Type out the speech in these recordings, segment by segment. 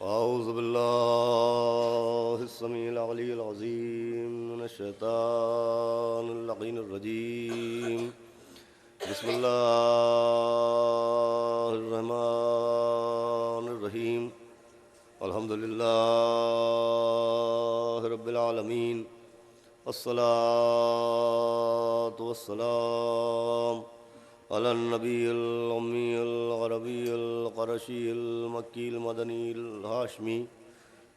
औज़ु बिल्लाहि स्समीइल अलीय्यिल अज़ीम मिनश शैतानिर लईनिर रजीम। बिस्मिल्लाहिर रहमानिर रहीम। अल्हम्दुलिल्लाहि रब्बिल आलमीन। अस्सलातु वस्सलाम अलन नबील उम्मील अरबील क़रशील मक्कील मदनील हाशमी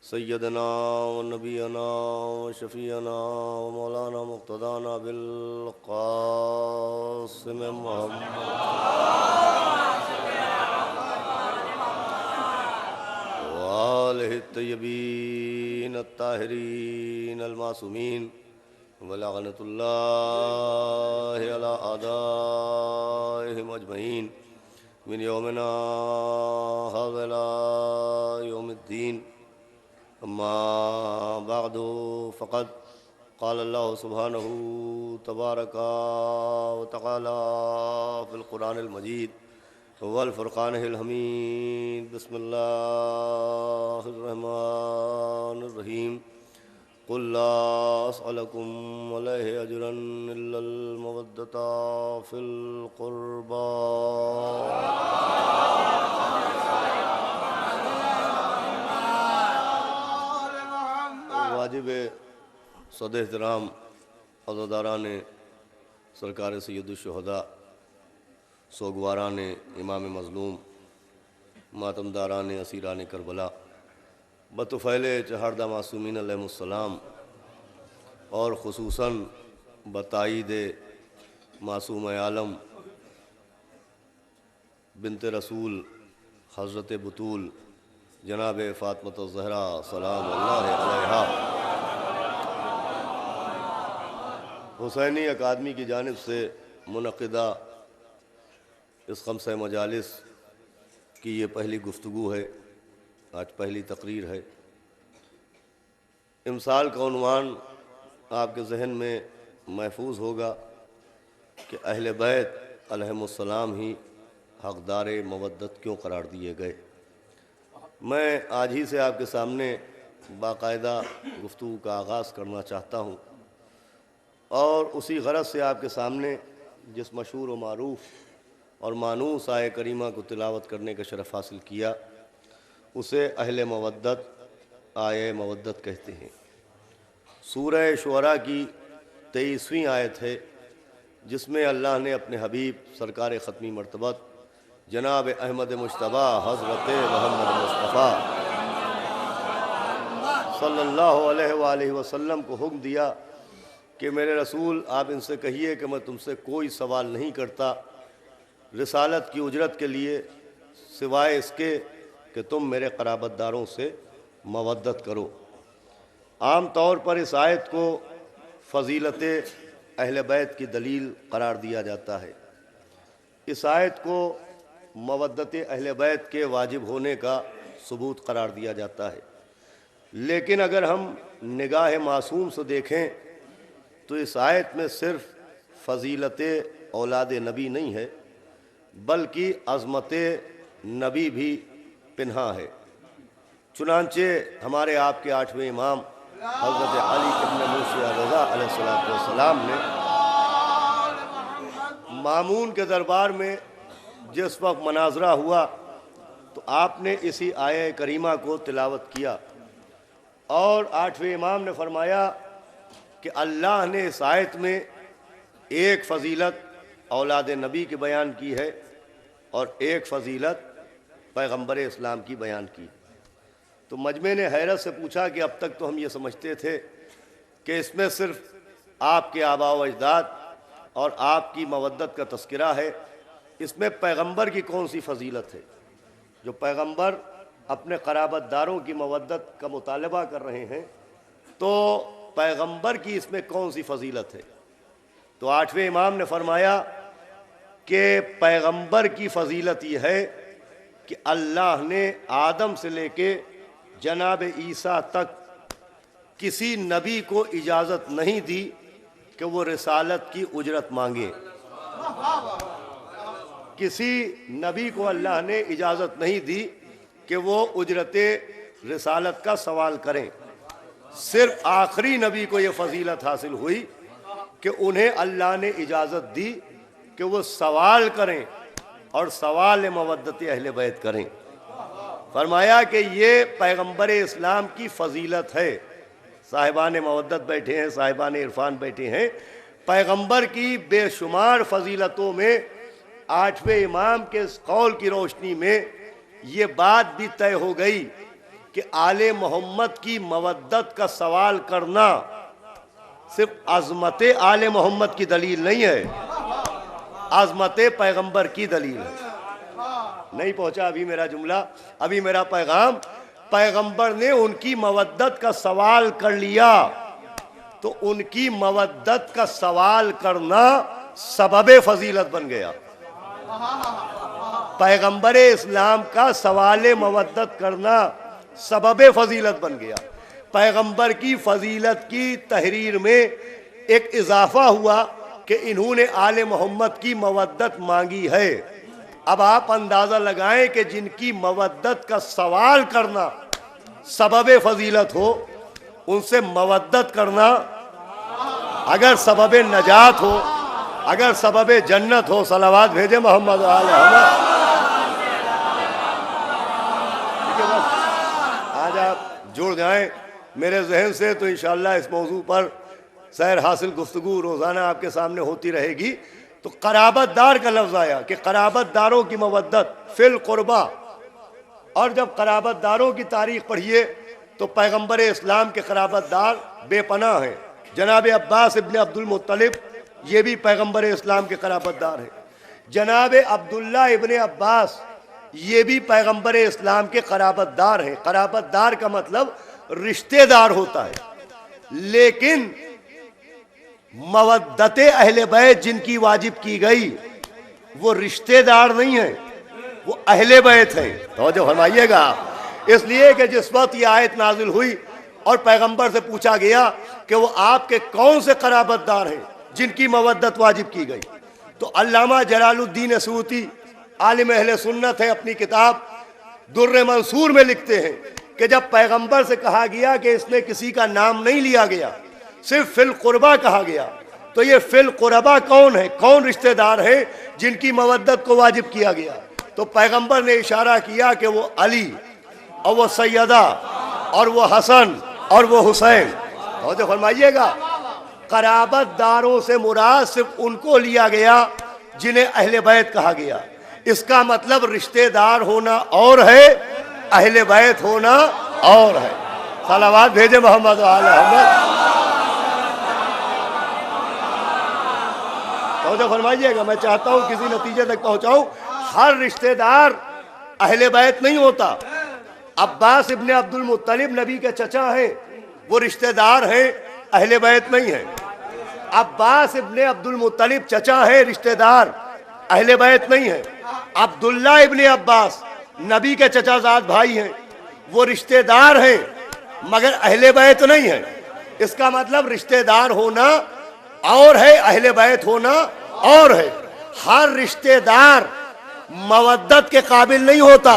सय्यदना व नबीना व शफ़ीअना व मौलाना मुक़्तदाना बिल क़ासिम मुहम्मद व आलिहि तय्यबीन अत्ताहिरीन अल मासूमीन व लअनतुल्लाहि अला आदाइहिम अजमईन मिन यौमिना हाज़ा इला यौमिद्दीन। अम्मा बअदु फ़क़द क़ाल अल्लाहु सुब्हानहु तबारका व तआला फ़िल क़ुरानिल मजीद वल फ़ुरक़ानिल हमीद। बिस्मिल्लाहिर रहमानिर रहीम। क़ुल ला अस्अलुकुम अलैहि अजरन इल्लल मवद्दता फ़िल क़ुरबा। वाजिब सद एहतराम अज़ादारान सरकार सय्यदुश्शुहदा सोगवारान इमाम मज़लूम मातमदारान असीरान करबला बतफ़ैल चहारदा मासूमीन अलैहिमुस्सलाम और ख़ुसूसन बताईद मासूम आलम बिनते रसूल हज़रत बतूल जनाब फ़ातिमा ज़हरा सलाम अल्लाह अलैहा हुसैनी अकादमी की जानिब से मुनक़िदा इस ख़म्से मजालिस की ये पहली गुफ्तगू है, आज पहली तकरीर है। इमसाल का उन्वान आपके जहन में महफूज होगा कि अहले बैत अलैहिमुस्सलाम ही हक़दार मवद्दत क्यों करार दिए गए। मैं आज ही से आपके सामने बाकायदा गुफ्तगू का आगाज़ करना चाहता हूँ और उसी गरज से आपके सामने जिस मशहूर व मारूफ़ और मानूस आय करीमा को तिलावत करने का शरफ़ हासिल किया उसे अहले मवद्दत आय मवद्दत कहते हैं। सूरह शुअरा की 23वीं आयत है जिसमें अल्लाह ने अपने हबीब सरकार ख़त्मी मर्तबत जनाब अहमद मुश्तबा हज़रत मोहम्मद मुस्तफ़ा सल्लल्लाहु अलैहि वसल्लम को हुक्म दिया कि मेरे रसूल आप इनसे कहिए कि मैं तुमसे कोई सवाल नहीं करता रिसालत की उजरत के लिए सिवाय इसके कि तुम मेरे क़राबतदारों से मवद्दत करो। आम तौर पर इस आयत को फ़जीलत अहले बैत की दलील करार दिया जाता है। इस आयत को मवद्दत अहले बैत के वाजिब होने का सबूत करार दिया जाता है। लेकिन अगर हम निगाह मासूम से देखें तो इस आयत में सिर्फ़ फ़जीलत औलाद नबी नहीं है बल्कि अज़मत नबी भी पिन्हा है। चुनांचे हमारे आपके 8वें इमाम हज़रत अली इब्न मूसा रज़ा अलैहिस्सलाम ने मामून के दरबार में जिस वक्त मनाजरा हुआ तो आपने इसी आय करीमा को तिलावत किया और 8वें इमाम ने फरमाया कि अल्लाह ने इस आयत में एक फ़जीलत औलाद नबी की बयान की है और एक फ़जीलत पैगम्बर इस्लाम की बयान की। तो मजमे ने हैरत से पूछा कि अब तक तो हम ये समझते थे कि इसमें सिर्फ़ आपके आबा व अजदाद और आपकी मवद्दत का तस्करा है, इसमें पैगम्बर की कौन सी फ़जीलत है। जो पैगम्बर अपने क़राबतदारों की मवद्दत का मुतालबा कर रहे हैं तो पैगम्बर की इसमें कौन सी फ़जीलत है। तो 8वें इमाम ने फरमाया कि पैगम्बर की फ़जीलत यह है कि अल्लाह ने आदम से लेके जनाब ईसा तक किसी नबी को इजाज़त नहीं दी कि वो रिसालत की उजरत मांगे। किसी नबी को अल्लाह ने इजाज़त नहीं दी कि वो उजरत रिसालत का सवाल करें। सिर्फ आखिरी नबी को ये फजीलत हासिल हुई कि उन्हें अल्लाह ने इजाज़त दी कि वो सवाल करें और सवाल मवद्दत अहले बैत करें। फरमाया कि ये पैगंबर इस्लाम की फजीलत है। साहिबान मवद्दत बैठे हैं, साहिबान इरफान बैठे हैं। पैगंबर की बेशुमार फजीलतों में आठवें इमाम के कौल की रोशनी में ये बात भी तय हो गई कि आले मोहम्मद की मवद्दत का सवाल करना सिर्फ अज़मत आले मोहम्मद की दलील नहीं है, अज़मत पैगंबर की दलील है। नहीं पहुंचा अभी मेरा जुमला, अभी मेरा पैगाम। पैगंबर ने उनकी मवद्दत का सवाल कर लिया तो उनकी मवद्दत का सवाल करना सबबे फजीलत बन गया। पैगंबर इस्लाम का सवाल मवद्दत करना सबबे फजीलत बन गया। पैगंबर की फजीलत की तहरीर में एक इजाफा हुआ कि इन्होंने आले मोहम्मद की मवद्दत मांगी है। अब आप अंदाज़ा लगाएं कि जिनकी मवद्दत का सवाल करना सबबे फजीलत हो, उनसे मवद्दत करना अगर सबबे नजात हो, अगर सबबे जन्नत हो। सलावात भेजे मोहम्मद वाले। आज आप जुड़ जाएं मेरे जहन से तो इंशाअल्लाह इस मौजू पर सैर हासिल गुफ्तगू रोज़ाना आपके सामने होती रहेगी। तो कराबतदार का लफ्ज़ आया कि कराबतदारों की मवद्दत फिल कुर्बा, और जब कराबतदारों की तारीख पढ़िए तो पैगंबर इस्लाम के कराबतदार बेपनाह हैं। जनाब अब्बास इब्न अब्दुल मुत्तलिब ये भी पैगंबर इस्लाम के कराबतदार हैं। जनाब अब्दुल्ला इब्न अब्बास ये भी पैगंबर इस्लाम के कराबतदार हैं। कराबतदार का मतलब रिश्तेदार होता है, लेकिन मवद्दत अहले बैत जिनकी वाजिब की गई वो रिश्तेदार नहीं है, वो अहले बैत है। तो जो फरमाइएगा, इसलिए कि जिस वक्त ये आयत नाजिल हुई और पैगंबर से पूछा गया कि वो आपके कौन से कराबतदार हैं जिनकी मवद्दत वाजिब की गई, तो अल्लामा जलालुद्दीन सूती आलिम अहले सुन्नत है, अपनी किताब दुर्र मंसूर में लिखते हैं कि जब पैगंबर से कहा गया कि इसमें किसी का नाम नहीं लिया गया, सिर्फ फिल कुर्बा कहा गया, तो ये फिल कुर्बा कौन है, कौन रिश्तेदार है जिनकी मवद्दत को वाजिब किया गया। तो पैगंबर ने इशारा किया कि वो अली और वो सैयदा और वो हसन और वो हुसैन। और जो फरमाइएगा, कराबतदारों से मुराद सिर्फ उनको लिया गया जिन्हें अहले बैत कहा गया। इसका मतलब रिश्तेदार होना और है, अहले बैत होना और है। सलावात भेजे मोहम्मद वाले मोहम्मद। तो फरमाइएगा, मैं चाहता हूं किसी नतीजे तक पहुंचाऊं। हर रिश्तेदार अहले बैत नहीं होता। अब्बास इब्ने अब्दुल मुत्तलिब नबी के चचा हैं, वो रिश्तेदार हैं, अहले बैत नहीं है। अब्बास इब्ने अब्दुल मुत्तलिब चचा है, रिश्तेदार, अहले बैत नहीं है। अब्दुल्ला इब्ने अब्बास नबी के चचाजाद भाई हैं, वो रिश्तेदार हैं मगर अहले बैत नहीं है। इसका मतलब रिश्तेदार होना और है, अहले बैत होना और है। हर रिश्तेदार मवद्दत के काबिल नहीं होता।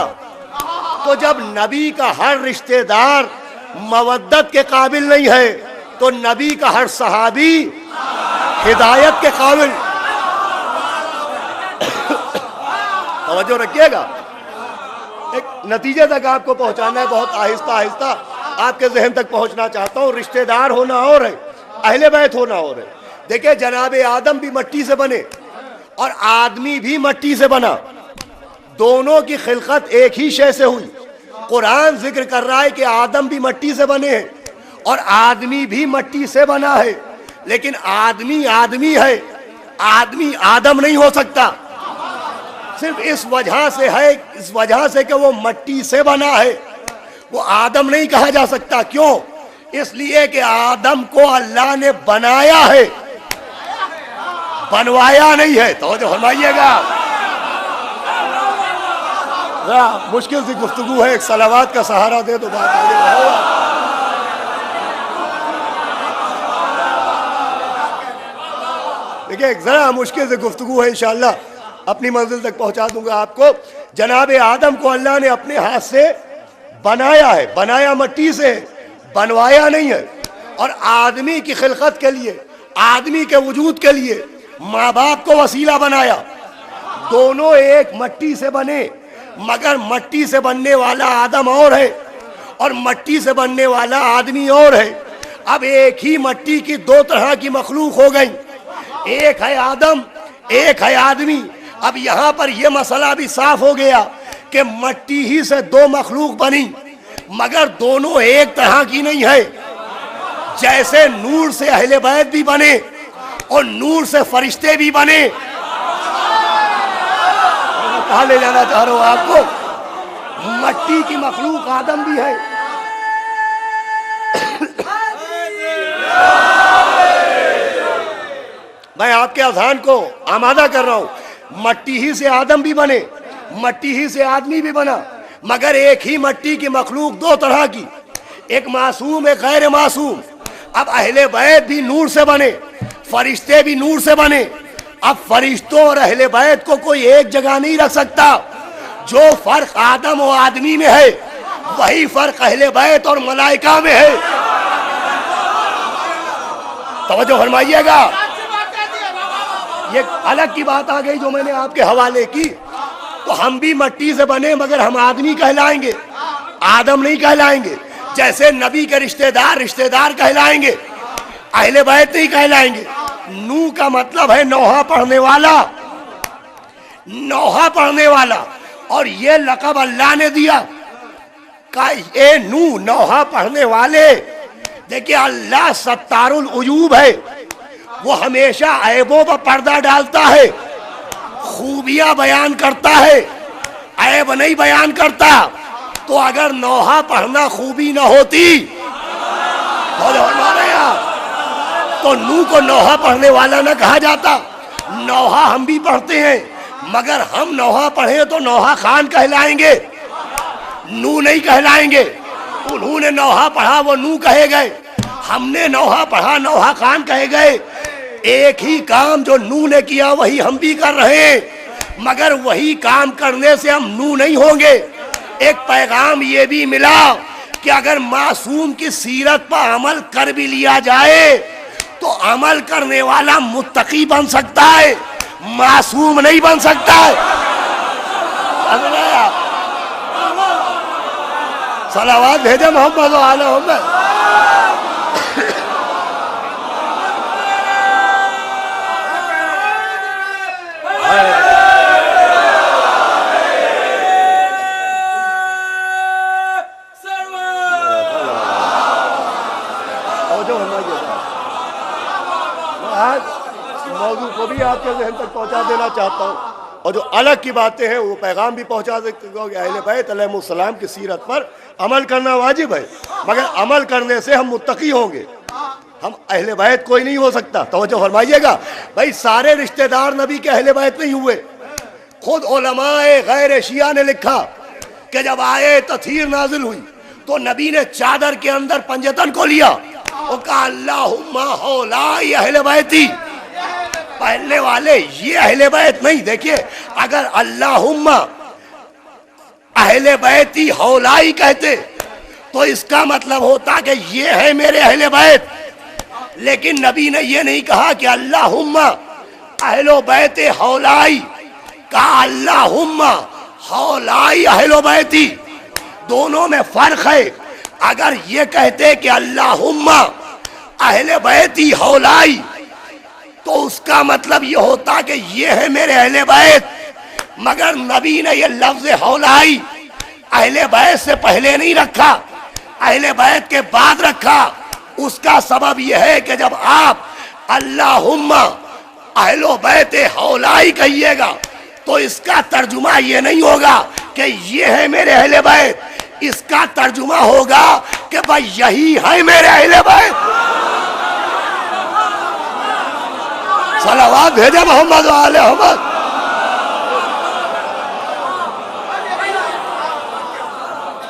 तो जब नबी का हर रिश्तेदार मवद्दत के काबिल नहीं है तो नबी का हर सहाबी हिदायत के काबिल। तवज्जो रखिएगा, एक नतीजे तक आपको पहुंचाना है, बहुत आहिस्ता आहिस्ता आपके जहन तक पहुंचना चाहता हूं। रिश्तेदार होना और है, अहले बैत होना और है। देखिए, जनाब आदम भी मट्टी से बने और आदमी भी मट्टी से बना, दोनों की खिलकत एक ही शय से हुई। कुरान जिक्र कर रहा है कि आदम भी मट्टी से बने हैं और आदमी भी मट्टी से बना है, लेकिन आदमी आदमी है, आदमी आदम नहीं हो सकता। सिर्फ इस वजह से है, इस वजह से कि वो मट्टी से बना है, वो आदम नहीं कहा जा सकता। क्यों? इसलिए कि आदम को अल्लाह ने बनाया है, बनवाया नहीं है। तो जो फरमाइएगा, मुश्किल सी गुफ्तगू है, एक सलावात का सहारा दे तो बात आगे बढ़ेगा। देखिए, जरा मुश्किल से गुफ्तगू है, इंशाअल्लाह अपनी मंजिल तक पहुंचा दूंगा आपको। जनाब आदम को अल्लाह ने अपने हाथ से बनाया है, बनाया मट्टी से, बनवाया नहीं है। और आदमी की खिलकत के लिए, आदमी के वजूद के लिए माँ बाप को वसीला बनाया। दोनों एक मट्टी से बने, मगर मट्टी से बनने वाला आदम और है और मट्टी से बनने वाला आदमी और है। अब एक ही मट्टी की दो तरह की मखलूक हो गई, एक है आदम, एक है आदमी। अब यहाँ पर यह मसला भी साफ हो गया कि मट्टी ही से दो मखलूक बनी, मगर दोनों एक तरह की नहीं है। जैसे नूर से अहले बैत भी बने और नूर से फरिश्ते भी बने। कहाँ ले जाना चाह रहे हो आपको? मट्टी की मखलूक आदम भी है। मैं आपके अज़हान को आमादा कर रहा हूं। मट्टी ही से आदम भी बने, मट्टी ही से आदमी भी बना, मगर एक ही मट्टी की मखलूक दो तरह की, एक मासूम एक गैर मासूम। अब अहले बैत भी नूर से बने, फरिश्ते भी नूर से बने। अब फरिश्तों और अहले बैत को कोई एक जगह नहीं रख सकता। जो फर्क आदम और आदमी में है, वही फर्क अहले बैत और मलाइका में है। तवज्जो फरमाइएगा। ये अलग की बात आ गई जो मैंने आपके हवाले की। तो हम भी मट्टी से बने, मगर हम आदमी कहलाएंगे, आदम नहीं कहलाएंगे। जैसे नबी के रिश्तेदार रिश्तेदार कहलाएंगे, अहले बैत नहीं कहलाएंगे। नू का मतलब है नौहा पढ़ने वाला, नौहा पढ़ने वाला। और ये लक़ब अल्लाह ने दिया का ये नू नौहा पढ़ने वाले। देखिए अल्लाह सत्तारुल उजूब है, वो हमेशा ऐबों पर पर्दा डालता है, खूबियां बयान करता है, ऐब नहीं बयान करता। तो अगर नौहा पढ़ना खूबी ना होती तो नू को नौहा पढ़ने वाला ना कहा जाता। नौहा हम भी पढ़ते हैं, मगर हम नौहा पढ़े तो नौहा खान कहलाएंगे, नू नहीं कहलाएंगे। उन्होंने नौहा पढ़ा वो नू कहे गए, हमने नौहा पढ़ा नौहा खान कहे गए। एक ही काम जो नू ने किया वही हम भी कर रहे हैं, मगर वही काम करने से हम नू नहीं होंगे। एक पैगाम ये भी मिला कि अगर मासूम की सीरत पर अमल कर भी लिया जाए तो अमल करने वाला मुत्तकी बन सकता है, मासूम नहीं बन सकता है। सलावत भेजे मोहम्मद वाले मोहम्मद। मौजू को भी आपके जहन तक पहुंचा देना चाहता हूँ, और जो अलग की बातें हैं वो पैगाम भी पहुंचा सकते हो। अहले बैत अलैहिस्सलाम की सीरत पर अमल करना वाजिब है, मगर अमल करने से हम मुत्तकी होंगे, हम अहले बैत कोई नहीं हो सकता। तवज्जो फरमाइएगा भाई, सारे रिश्तेदार नबी के अहले बैत नहीं हुए। खुद उलमाए गैर शिया ने लिखा कि जब आए तथीर नाजिल हुई तो नबी ने चादर के अंदर पंजतन को लिया और कहा अल्लाहुम्मा हौलाई अहले बैती। पहले वाले ये अहले बैत नहीं। देखिए अगर अल्लाहुम्मा अहले बैती हौलाई कहते तो इसका मतलब होता कि ये है मेरे अहले बैत, लेकिन नबी ने ये नहीं कहा कि अल्लाहुम्मा अहलो बैत हौलाई, कहा अल्लाहुम्मा हौलाई अहलो बैती। दोनों में फर्क है। अगर ये कहते कि अल्लाहुम्मा अहले बैती हौलाई तो उसका मतलब ये होता कि ये है मेरे अहले बैत, मगर नबी ने ये लफ्ज हौलाई अहले बैत से पहले नहीं रखा, अहले बैत के बाद रखा। उसका सबब यह है कि जब आप अल्लाहुम्मा अहलो बैत हौलाई कहिएगा तो इसका तर्जुमा ये नहीं होगा कि ये है मेरे अहले बैत, इसका तर्जुमा होगा कि भाई यही है मेरे अहले बैत। सलावत भेजे मोहम्मद वाले मोहम्मद।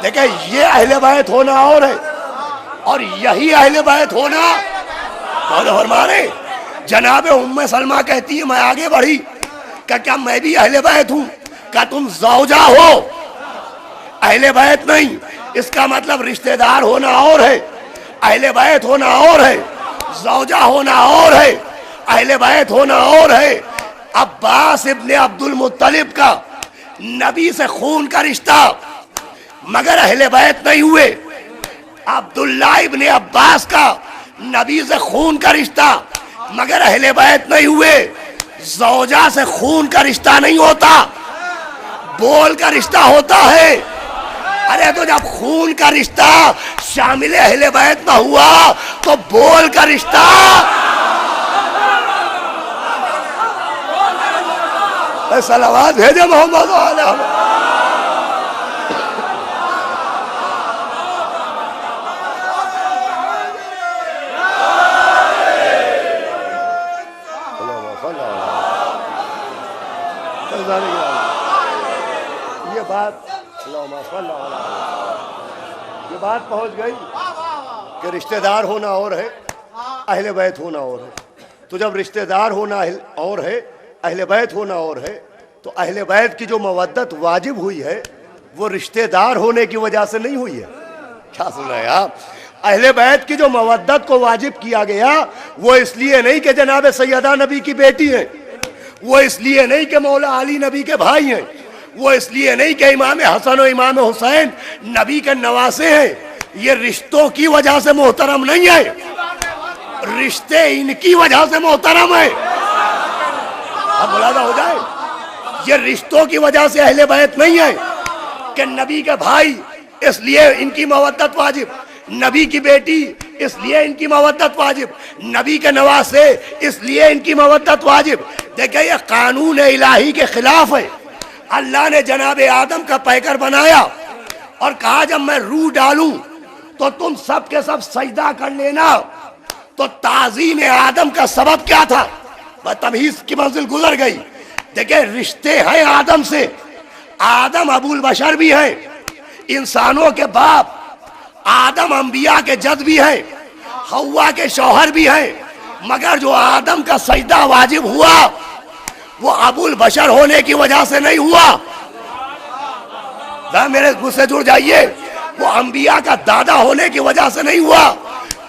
देखिए ये अहले बैत होना और है, और यही अहले बैत होना फरमाने। जनाबे उम्मे सलमा कहती है मैं आगे बढ़ी, क्या मैं भी अहले बैत हूं? क्या तुम ज़ौजा हो? अहले बैत नहीं, इसका मतलब रिश्तेदार होना और है, अहले बैत होना और है, ज़ौजा होना और है, अहले बैत होना और है। अब्बास इब्ने अब्दुल मुत्तलिब का नबी से खून का रिश्ता, मगर अहले बैत नहीं हुए। अब्दुल्ला इब्ने अब्बास का नबी से खून का रिश्ता, मगर अहले बैत नहीं हुए। ज़ौजा से खून का रिश्ता नहीं होता, बोल का रिश्ता होता है। अरे तो जब खून का रिश्ता शामिल अहले बैत ना हुआ तो बोल का रिश्ता। सलावत भेजे मोहम्मद वाला। ये बात पहुंच गई कि रिश्तेदार होना और है, अहले बैत होना और है। तो जब रिश्तेदार होना और है, अहले बैत होना और है, तो अहले बैत की जो मवद्दत वाजिब हुई है वो रिश्तेदार होने की वजह से नहीं हुई है। क्या सुना है आप? अहले बैत की जो मवद्दत को वाजिब किया गया वो इसलिए नहीं कि जनाब सैयदा नबी की बेटी है, वो इसलिए नहीं कि मौला अली नबी के भाई हैं, वो इसलिए नहीं कि इमाम हसन और इमाम हुसैन नबी के नवासे हैं। ये रिश्तों की वजह से मोहतरम नहीं है, रिश्ते इनकी वजह से मोहतरम है। अब मुलादा हो जाए, ये रिश्तों की वजह से अहले बैत नहीं है कि नबी के भाई इसलिए इनकी मवद्दत वाजिब, नबी की बेटी इसलिए इनकी मवद्दत वाजिब, नबी के नवासे इसलिए इनकी मवद्दत वाजिब। देखिए ये कानून इलाही के खिलाफ है। अल्लाह ने जनाब आदम का पैकर बनाया और कहा जब मैं रूह डालूं तो तुम सब के सब सजदा कर लेना। तो ताज़ीम आदम का सबब क्या था? तमीज़ की मंजिल गुजर गई। देखिए रिश्ते हैं आदम से, आदम अबुल बशर भी है, इंसानों के बाप, आदम अंबिया के जद भी है, हव्वा के शौहर भी है। मगर जो आदम का सजदा वाजिब हुआ वो अबुल बशर होने की वजह से नहीं हुआ। मेरे मुझसे जुड़ जाइए, वो अंबिया का दादा होने की वजह से नहीं हुआ,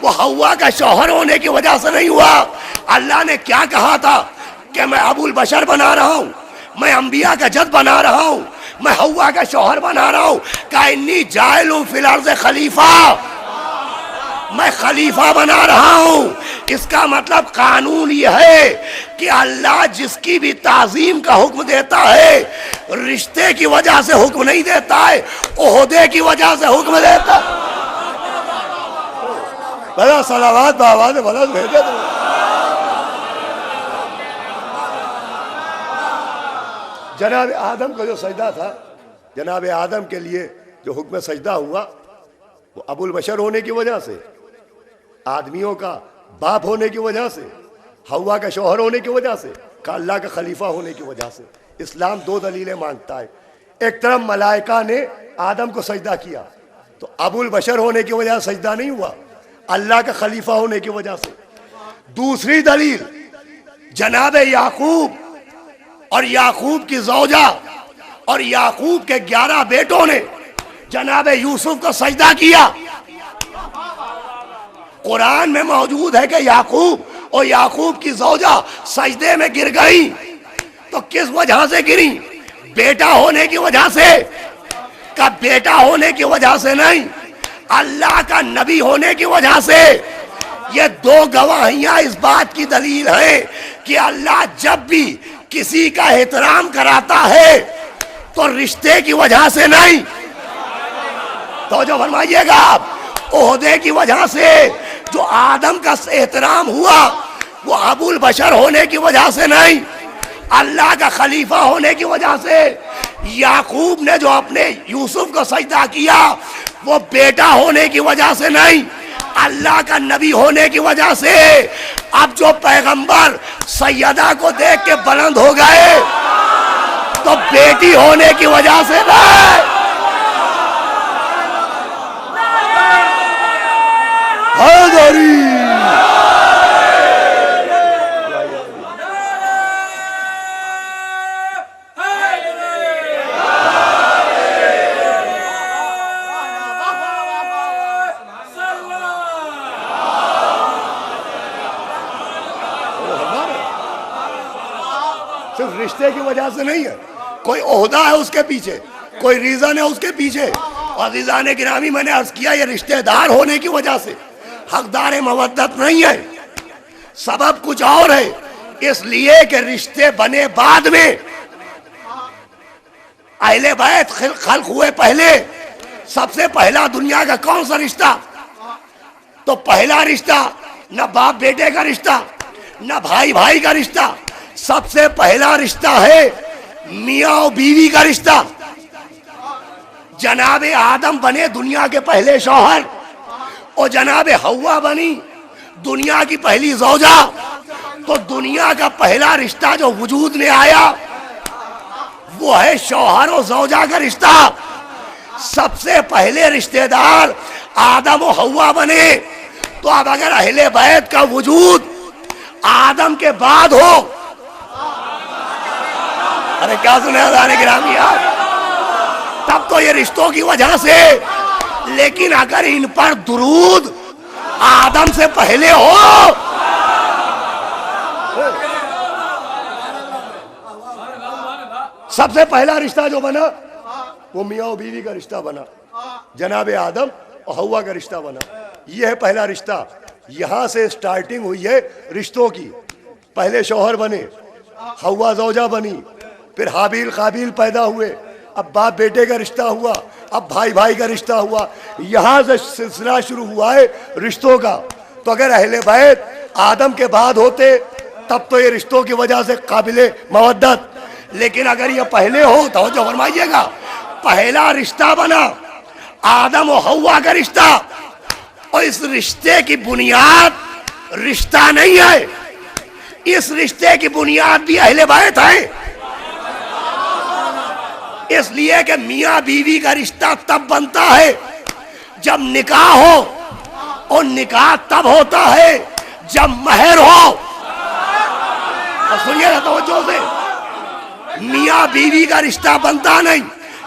वो हव्वा का शौहर होने की वजह से नहीं हुआ। अल्लाह ने क्या कहा था कि मैं अबुल बशर बना रहा हूँ, मैं अंबिया का जद बना रहा हूँ, मैं हव्वा का शौहर बना रहा हूँ। काइन्नी जाइलुन फिल अर्ज़ खलीफा, मैं खलीफा बना रहा हूँ। इसका मतलब कानून यह है कि अल्लाह जिसकी भी ताज़ीम का हुक्म देता है रिश्ते की वजह से हुक्म नहीं देता है, ओहदे की वजह से हुक्म देता है। बड़ा सलावत बाबा ने भला भेजे तो जनाब आदम का जो सजदा था, जनाब आदम के लिए जो हुक्म सजदा हुआ वो अबुल बशर होने की वजह से, आदमियों का बाप होने की वजह से, हव्वा का शौहर होने की वजह से, का अल्लाह का खलीफा होने की वजह से। इस्लाम दो दलीलें मांगता है। एक तरफ मलाइका ने आदम को सजदा किया तो अबुल बशर होने की वजह से सजदा नहीं हुआ, अल्लाह का खलीफा होने की वजह से। दूसरी दलील जनाब याकूब और याकूब की ज़ौजा और याकूब के 11 बेटों ने जनाब यूसुफ को सजदा किया। कुरान में मौजूद है कि याकूब और याकूब की ज़ौजा सजदे में गिर गई। तो किस वजह से गिरी? बेटा होने की वजह से? का बेटा होने की वजह से नहीं, अल्लाह का नबी होने की वजह से। ये दो गवाहियां इस बात की दलील है कि अल्लाह जब भी किसी का एहतराम कराता है तो रिश्ते की वजह से नहीं। तो जो फरमाइएगा आप, ओहदे की वजह से जो आदम का एहतराम हुआ वो अबुल बशर होने की वजह से नहीं, अल्लाह का खलीफा होने की वजह से। याकूब ने जो अपने यूसुफ को सजदा किया वो बेटा होने की वजह से नहीं, अल्लाह का नबी होने की वजह से। अब जो पैगंबर सैयदा को देख के बुलंद हो गए तो बेटी होने की वजह से नहीं। सिर्फ रिश्ते की वजह से नहीं है, कोई ओहदा है उसके पीछे, कोई रीजन है उसके पीछे। और रीजान गिरामी मैंने अर्ज किया, ये रिश्तेदार होने की वजह से हकदार मवद्दत नहीं है, सबब कुछ और है। इसलिए कि रिश्ते बने बाद में, अहले बैत खल्क हुए पहले। सबसे पहला दुनिया का कौन सा रिश्ता? तो पहला रिश्ता न बाप बेटे का रिश्ता, न भाई भाई का रिश्ता, सबसे पहला रिश्ता है मियाँ और बीवी का रिश्ता। जनाबे आदम बने दुनिया के पहले शौहर, और जनाबे हव्वा बनी दुनिया की पहली ज़ौजा। तो दुनिया का पहला रिश्ता जो वजूद में आया वो है शौहर और ज़ौजा का रिश्ता। सबसे पहले रिश्तेदार आदम और हव्वा बने। तो अब अगर अहले बैत का वजूद आदम के बाद हो, अरे क्या सुने अज़ान गिरामी यार, तब तो ये रिश्तों की वजह से। लेकिन अगर इन पर दुरूद आदम से पहले हो, सबसे पहला रिश्ता जो बना वो मियाँ और बीवी का रिश्ता बना, जनाबे आदम और हव्वा का रिश्ता बना। यह है पहला रिश्ता। यहां से स्टार्टिंग हुई है रिश्तों की। पहले शौहर बने, हव्वा ज़ौजा बनी, फिर हाबिल काबिल पैदा हुए, अब बाप बेटे का रिश्ता हुआ, अब भाई भाई का रिश्ता हुआ। यहां से सिलसिला शुरू हुआ है रिश्तों का। तो अगर अहले बैत आदम के बाद होते तब तो ये रिश्तों की वजह से काबिले मवद्दत। लेकिन अगर ये पहले हो तो जो फरमाइएगा, पहला रिश्ता बना आदम और हव्वा का रिश्ता। और इस रिश्ते की बुनियाद रिश्ता नहीं है, इस रिश्ते की बुनियाद भी अहले बैत है। इसलिए कि मियाँ बीवी का रिश्ता तब बनता है जब निकाह हो, और निकाह तब होता है जब महर हो। और सुनिए तवज्जो से, मियाँ बीवी का रिश्ता बनता नहीं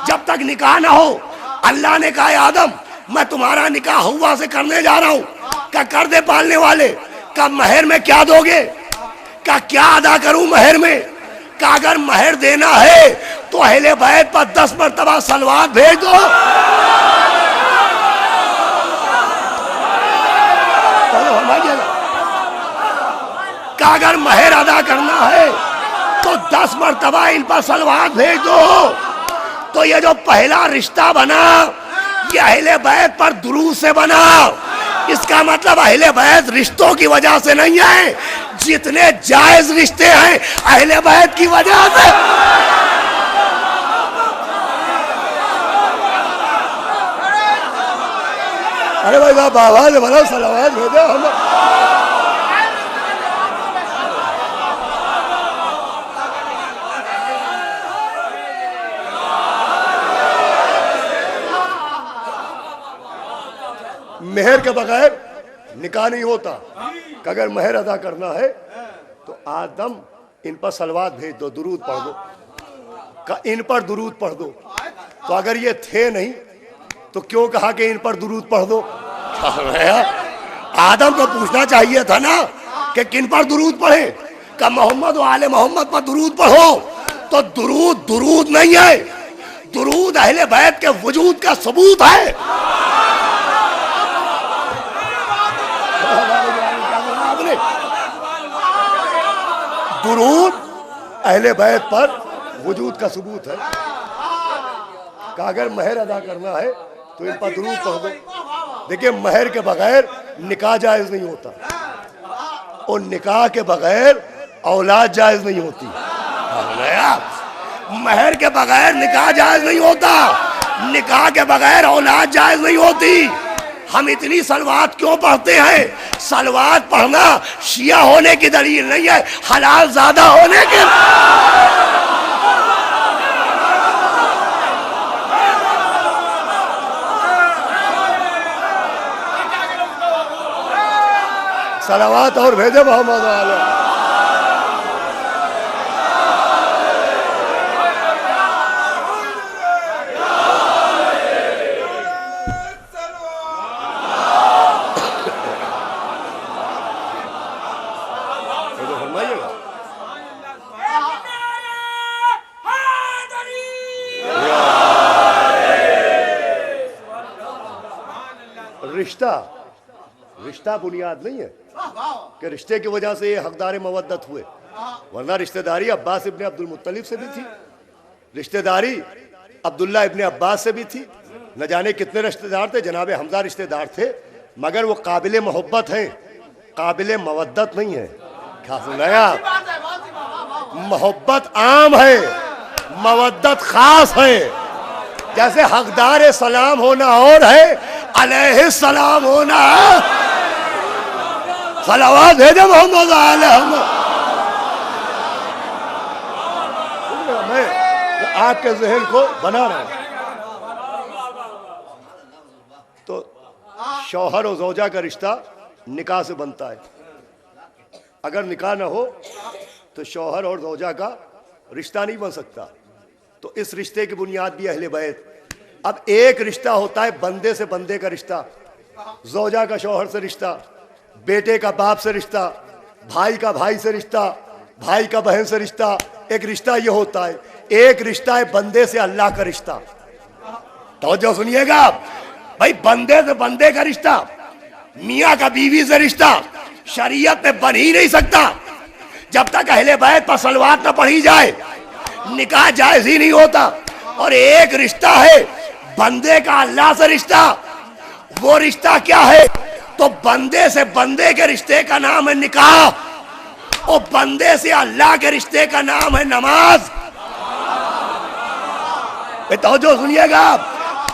जब तक निकाह ना हो। अल्लाह ने कहा आदम मैं तुम्हारा निकाह हव्वा से करने जा रहा हूँ, क्या कर दे पालने वाले, का महर में क्या दोगे, का क्या अदा करूं महर में, का अगर महर देना है तो अहले बैत पर 10 मरतबा सलवात भेज दो। का अगर महर अदा करना है तो 10 मरतबा इन पर सलवात भेज दो। तो ये जो पहला रिश्ता बना ये अहले बैत पर दुरूद से बना। इसका मतलब अहले बैत रिश्तों की वजह से नहीं है, जितने जायज रिश्ते हैं अहले बैत की वजह से। अरे भाई साहब आवाज बना सलावात भेजे हम। मेहर के बगैर निकाह नहीं होता। अगर मेहर अदा करना है तो आदम इन पर सलवात भेज दो, दुरूद पढ़ दो, का इन पर दुरूद पढ़ दो। तो अगर ये थे नहीं तो क्यों कहा कि इन पर दुरूद पढ़ दो? आदम को पूछना चाहिए था ना कि किन पर दुरूद पढ़े, का मोहम्मद और आले मोहम्मद पर दुरूद पढ़ो। तो दुरूद दुरूद नहीं है, दुरूद अहले बैत के वजूद का सबूत है। दुरूद अहले बैत पर वजूद का सबूत है। का अगर महर अदा करना है तो इन पर दुरूद पढ़ दो। देखिए महर के बगैर निकाह जायज नहीं होता, और निकाह के बगैर औलाद जायज नहीं होती। महर के बगैर निकाह जायज नहीं होता, निकाह के बगैर औलाद जायज नहीं होती। हम इतनी सलवात क्यों पढ़ते हैं? सलवात पढ़ना शिया होने की दलील नहीं है, हलाल ज्यादा होने की। सलावात और भेजे मोहम्मद वाले। रिश्ता रिश्ता बुनियाद नहीं है कि रिश्ते की वजह से ये हकदार मवद्दत हुए, वरना रिश्तेदारी अब्बास इब्ने अब्दुल मुत्तलिब से भी थी, रिश्तेदारी अब्दुल्ला इब्ने अब्बास से भी थी, न जाने कितने रिश्तेदार थे। जनाब हमजा रिश्तेदार थे, मगर वो काबिल मोहब्बत हैं, काबिल मवद्दत नहीं है। क्या सुनाया? मोहब्बत आम है, मवद्दत खास है। जैसे हकदार सलाम होना और है, अलैहि सलाम होना है। सलावत भेजे मोहम्मद मैं आपके जहन को बना रहा हूं। तो शौहर और ज़ौजा का रिश्ता निकाह से बनता है। अगर निकाह ना हो तो शौहर और ज़ौजा का रिश्ता नहीं बन सकता। तो इस रिश्ते की बुनियाद भी अहले बैत। अब एक रिश्ता होता है बंदे से बंदे का रिश्ता, ज़ौजा का शौहर से रिश्ता, बेटे का बाप से रिश्ता, भाई का भाई से रिश्ता, भाई का बहन से रिश्ता। एक रिश्ता ये होता है। एक रिश्ता है बंदे से अल्लाह का रिश्ता। तो जो सुनिएगा भाई, बंदे से बंदे का रिश्ता, मियाँ का बीवी से रिश्ता शरीयत में बन ही नहीं सकता जब तक अहले बैत पर सलवात न पढ़ी जाए, निकाह जायज ही नहीं होता। और एक रिश्ता है बंदे का अल्लाह से रिश्ता। वो रिश्ता क्या है? तो बंदे से बंदे के रिश्ते का नाम है निकाह, और बंदे से अल्लाह के रिश्ते का नाम है नमाज। तो जो सुनिएगा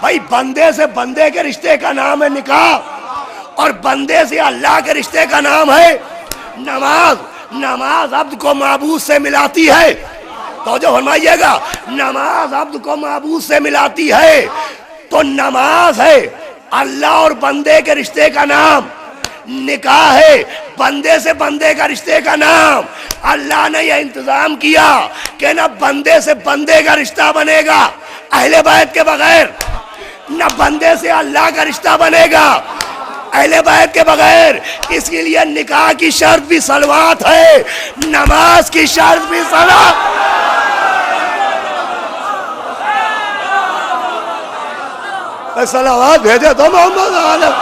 भाई, बंदे से बंदे के रिश्ते का नाम है निकाह, और बंदे से अल्लाह के रिश्ते का नाम है नमाज। नमाज अब्द को माबूद से मिलाती है। तो जो फरमाइएगा, नमाज अब्द को माबूद से मिलाती है। तो नमाज है अल्लाह और बंदे के रिश्ते का नाम, निकाह है बंदे से बंदे का रिश्ते का नाम। अल्लाह ने यह इंतजाम किया कि न बंदे से बंदे का रिश्ता बनेगा अहले बैत के बगैर, न बंदे से अल्लाह का रिश्ता बनेगा अहले बैत के बगैर। इसके लिए निकाह की शर्त भी सलवात है, नमाज की शर्त भी सलात। सलावत भेजे तो मोहम्मद आलम।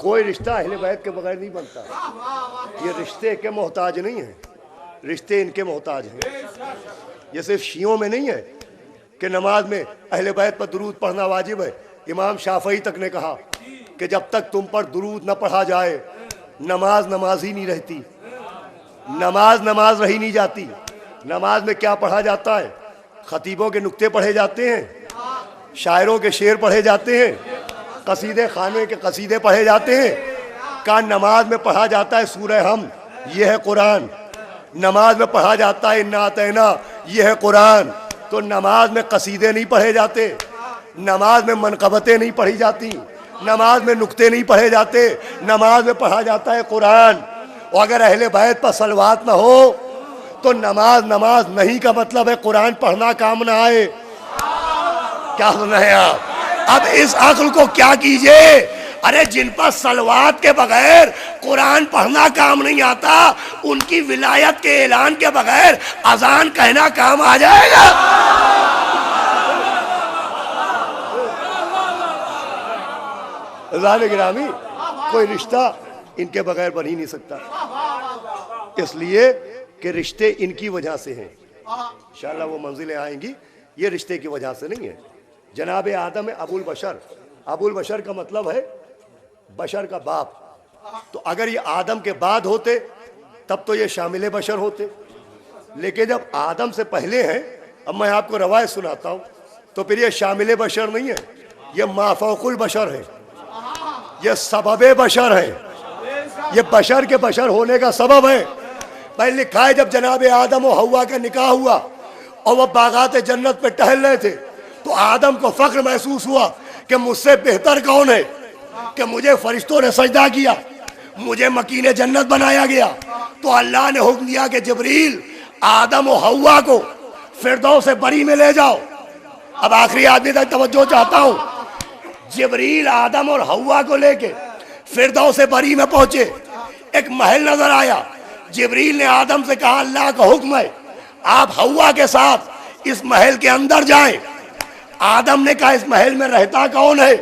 कोई रिश्ता अहले बैत के बगैर नहीं बनता। ये रिश्ते के मोहताज नहीं है, रिश्ते इनके मोहताज हैं। ये सिर्फ शियों में नहीं है कि नमाज में अहले बैत पर दुरूद पढ़ना वाजिब है। इमाम शाफई तक ने कहा कि जब तक तुम पर दुरूद न पढ़ा जाए, नमाज नमाज ही नहीं रहती, नमाज नमाज रही नहीं जाती। नमाज में क्या पढ़ा जाता है? खतीबों के नुक्ते पढ़े जाते हैं, शायरों के शेर पढ़े जाते हैं, कसीदे खाने के कसीदे पढ़े जाते हैं। का नमाज में पढ़ा जाता है सूरह हम, यह है कुरान। नमाज में पढ़ा जाता है इन्ना अतैना, यह है कुरान। तो नमाज में कसीदे नहीं पढ़े जाते, नमाज में मनकबतें नहीं पढ़ी जाती, नमाज में नुक्ते नहीं पढ़े जाते, नमाज में पढ़ा जाता है कुरान। और अगर अहले बैत पर सलवात न हो तो नमाज नमाज नहीं का मतलब है कुरान पढ़ना काम ना आए। क्या सुना है आप? अब इस अक्ल को क्या कीजिए? अरे जिन पर सलवात के बगैर कुरान पढ़ना काम नहीं आता, उनकी विलायत के ऐलान के बगैर अजान कहना काम आ जाएगा। अज़ान गिरामी, कोई रिश्ता इनके बगैर बन ही नहीं सकता, इसलिए कि रिश्ते इनकी वजह से हैं। इंशाअल्लाह वो मंजिलें आएंगी, ये रिश्ते की वजह से नहीं है। जनाब आदम है अबुल बशर, अबुल बशर का मतलब है बशर का बाप। तो अगर ये आदम के बाद होते तब तो ये शामिल बशर होते, लेकिन जब आदम से पहले हैं, अब मैं आपको रवायत सुनाता हूँ, तो फिर ये शामिल बशर नहीं है, ये माफौकुल बशर है, ये सबब बशर है, ये बशर के बशर होने का सबब है। भाई लिखा है जब जनाब आदम और हव्वा का निकाह हुआ और वह बागात जन्नत पे टहल रहे थे, तो आदम को फख्र महसूस हुआ कि मुझसे बेहतर कौन है, कि मुझे फरिश्तों ने सजदा किया, मुझे मकीन जन्नत बनाया गया। तो अल्लाह ने हुक्म दिया कि जिब्रील आदम और हव्वा को फिरदौस से बरी में ले जाओ। अब आखिरी आदमी तक तवज्जो चाहता हूं। जिब्रील आदम और हव्वा को लेके फिरदौस से बरी में पहुंचे। एक महल नजर आया। जिब्रील ने आदम से कहा, अल्लाह का हुक्म है आप हव्वा के साथ इस महल के अंदर जाएं। आदम ने कहा, इस महल में रहता कौन है?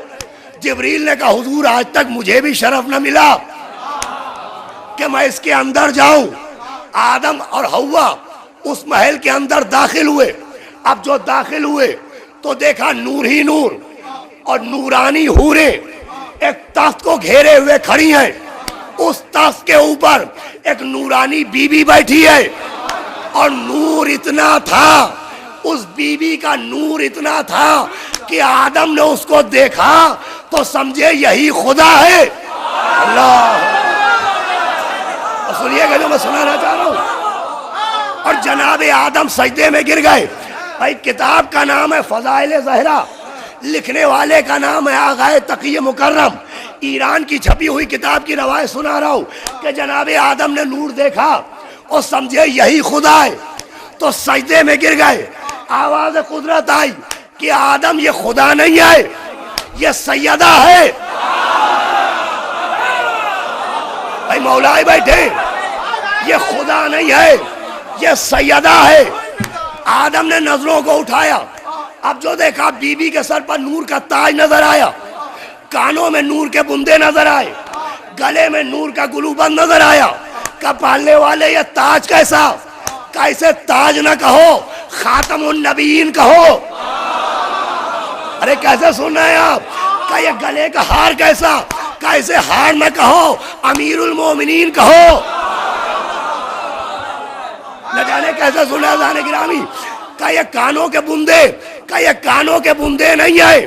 जिब्रील ने कहा, हुजूर आज तक मुझे भी शरफ न मिला कि मैं इसके अंदर जाऊं। आदम और हव्वा उस महल के अंदर दाखिल हुए। अब जो दाखिल हुए तो देखा नूर ही नूर और नूरानी हूरे एक तख्त को घेरे हुए खड़ी हैं। उस तख्त के ऊपर एक नूरानी बीबी बैठी है और नूर इतना था, उस बीबी का नूर इतना था कि आदम ने उसको देखा तो समझे यही खुदा है। अल्लाह, सुनिएगा जो मैं सुनाना चाह रहा हूं। और जनाबे आदम सजदे में गिर गए। भाई किताब का नाम है फजाइल ज़हरा, लिखने वाले का नाम है आगाए तकी मुकर्रम। ईरान की छपी हुई किताब की रवायत सुना रहा हूं कि जनाबे आदम ने नूर देखा और समझे यही खुदा है तो सजदे में गिर गए। आवाज कुदरत आई कि आदम ये खुदा नहीं है, ये सैयदा है। भाई मौलाए बैठे, ये खुदा नहीं है, ये सैयदा है। आदम ने नजरों को उठाया। अब जो देखा बीबी के सर पर नूर का ताज नजर आया, कानों में नूर के बुंदे नजर आए, गले में नूर का गुलूबंद नजर आया। का पालने वाले ये ताज कैसा? कैसे ताज ना कहो, खातमुन नबीयीन कहो। अरे कैसे सुन रहे हैं आप? का ये गले का हार कैसा? कैसे हार न कहो, अमीरुल मोमिनीन कहो। न जाने कैसे सुना जाने गिरामी। का ये कानों के बुंदे, का ये कानों के बुंदे नहीं है,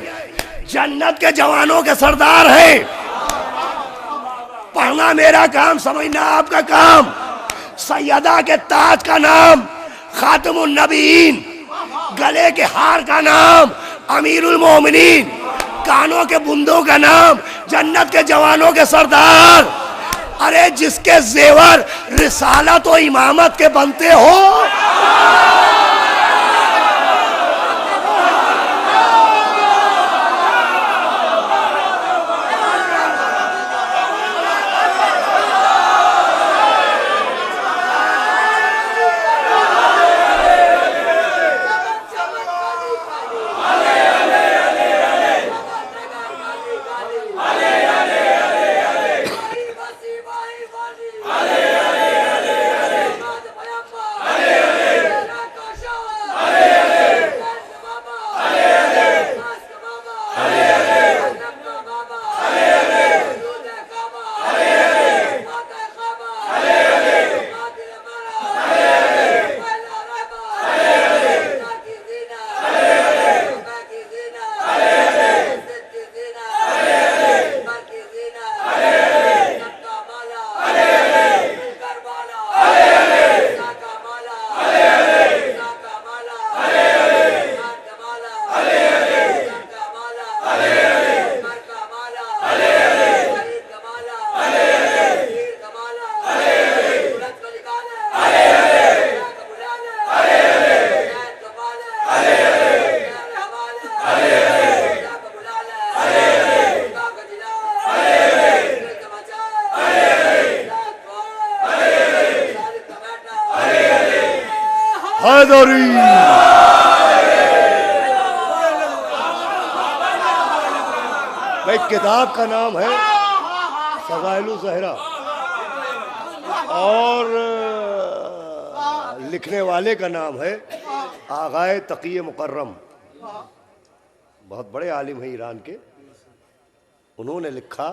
जन्नत के जवानों के सरदार है। पढ़ना मेरा काम, समझना आपका काम। सैयदा के ताज का नाम खातमुन नबीयीन, गले के हार का नाम अमीरुल मोमिनीन, कानों के बुंदों का नाम जन्नत के जवानों के सरदार। अरे जिसके जेवर रिसालत और इमामत के बनते हो। भाई किताब का नाम है फजाइल ज़हरा और लिखने वाले का नाम है आगाए तकी मुकर्रम। बहुत बड़े आलिम हैं ईरान के। उन्होंने लिखा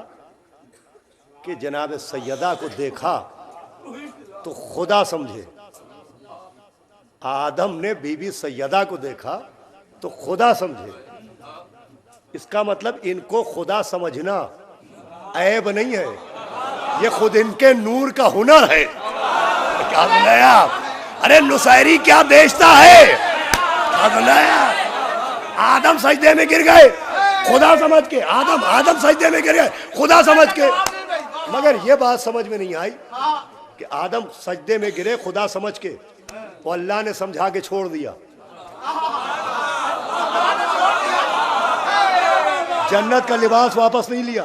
कि जनाब सैयदा को देखा तो खुदा समझे। आदम ने बीबी सैयदा को देखा तो खुदा समझे। इसका मतलब इनको खुदा समझना ऐब नहीं है, ये खुद इनके नूर का हुनर है। क्या सुनाया आप? अरे नुसैरी क्या बेचता है? क्या सुनाया? आदम सजदे में गिर गए खुदा समझ के। आदम सजदे में गिर गए खुदा समझ के। मगर ये बात समझ में नहीं आई कि आदम सजदे में गिरे खुदा समझ के, वो अल्लाह ने समझा के छोड़ दिया। जन्नत का लिबास वापस नहीं लिया,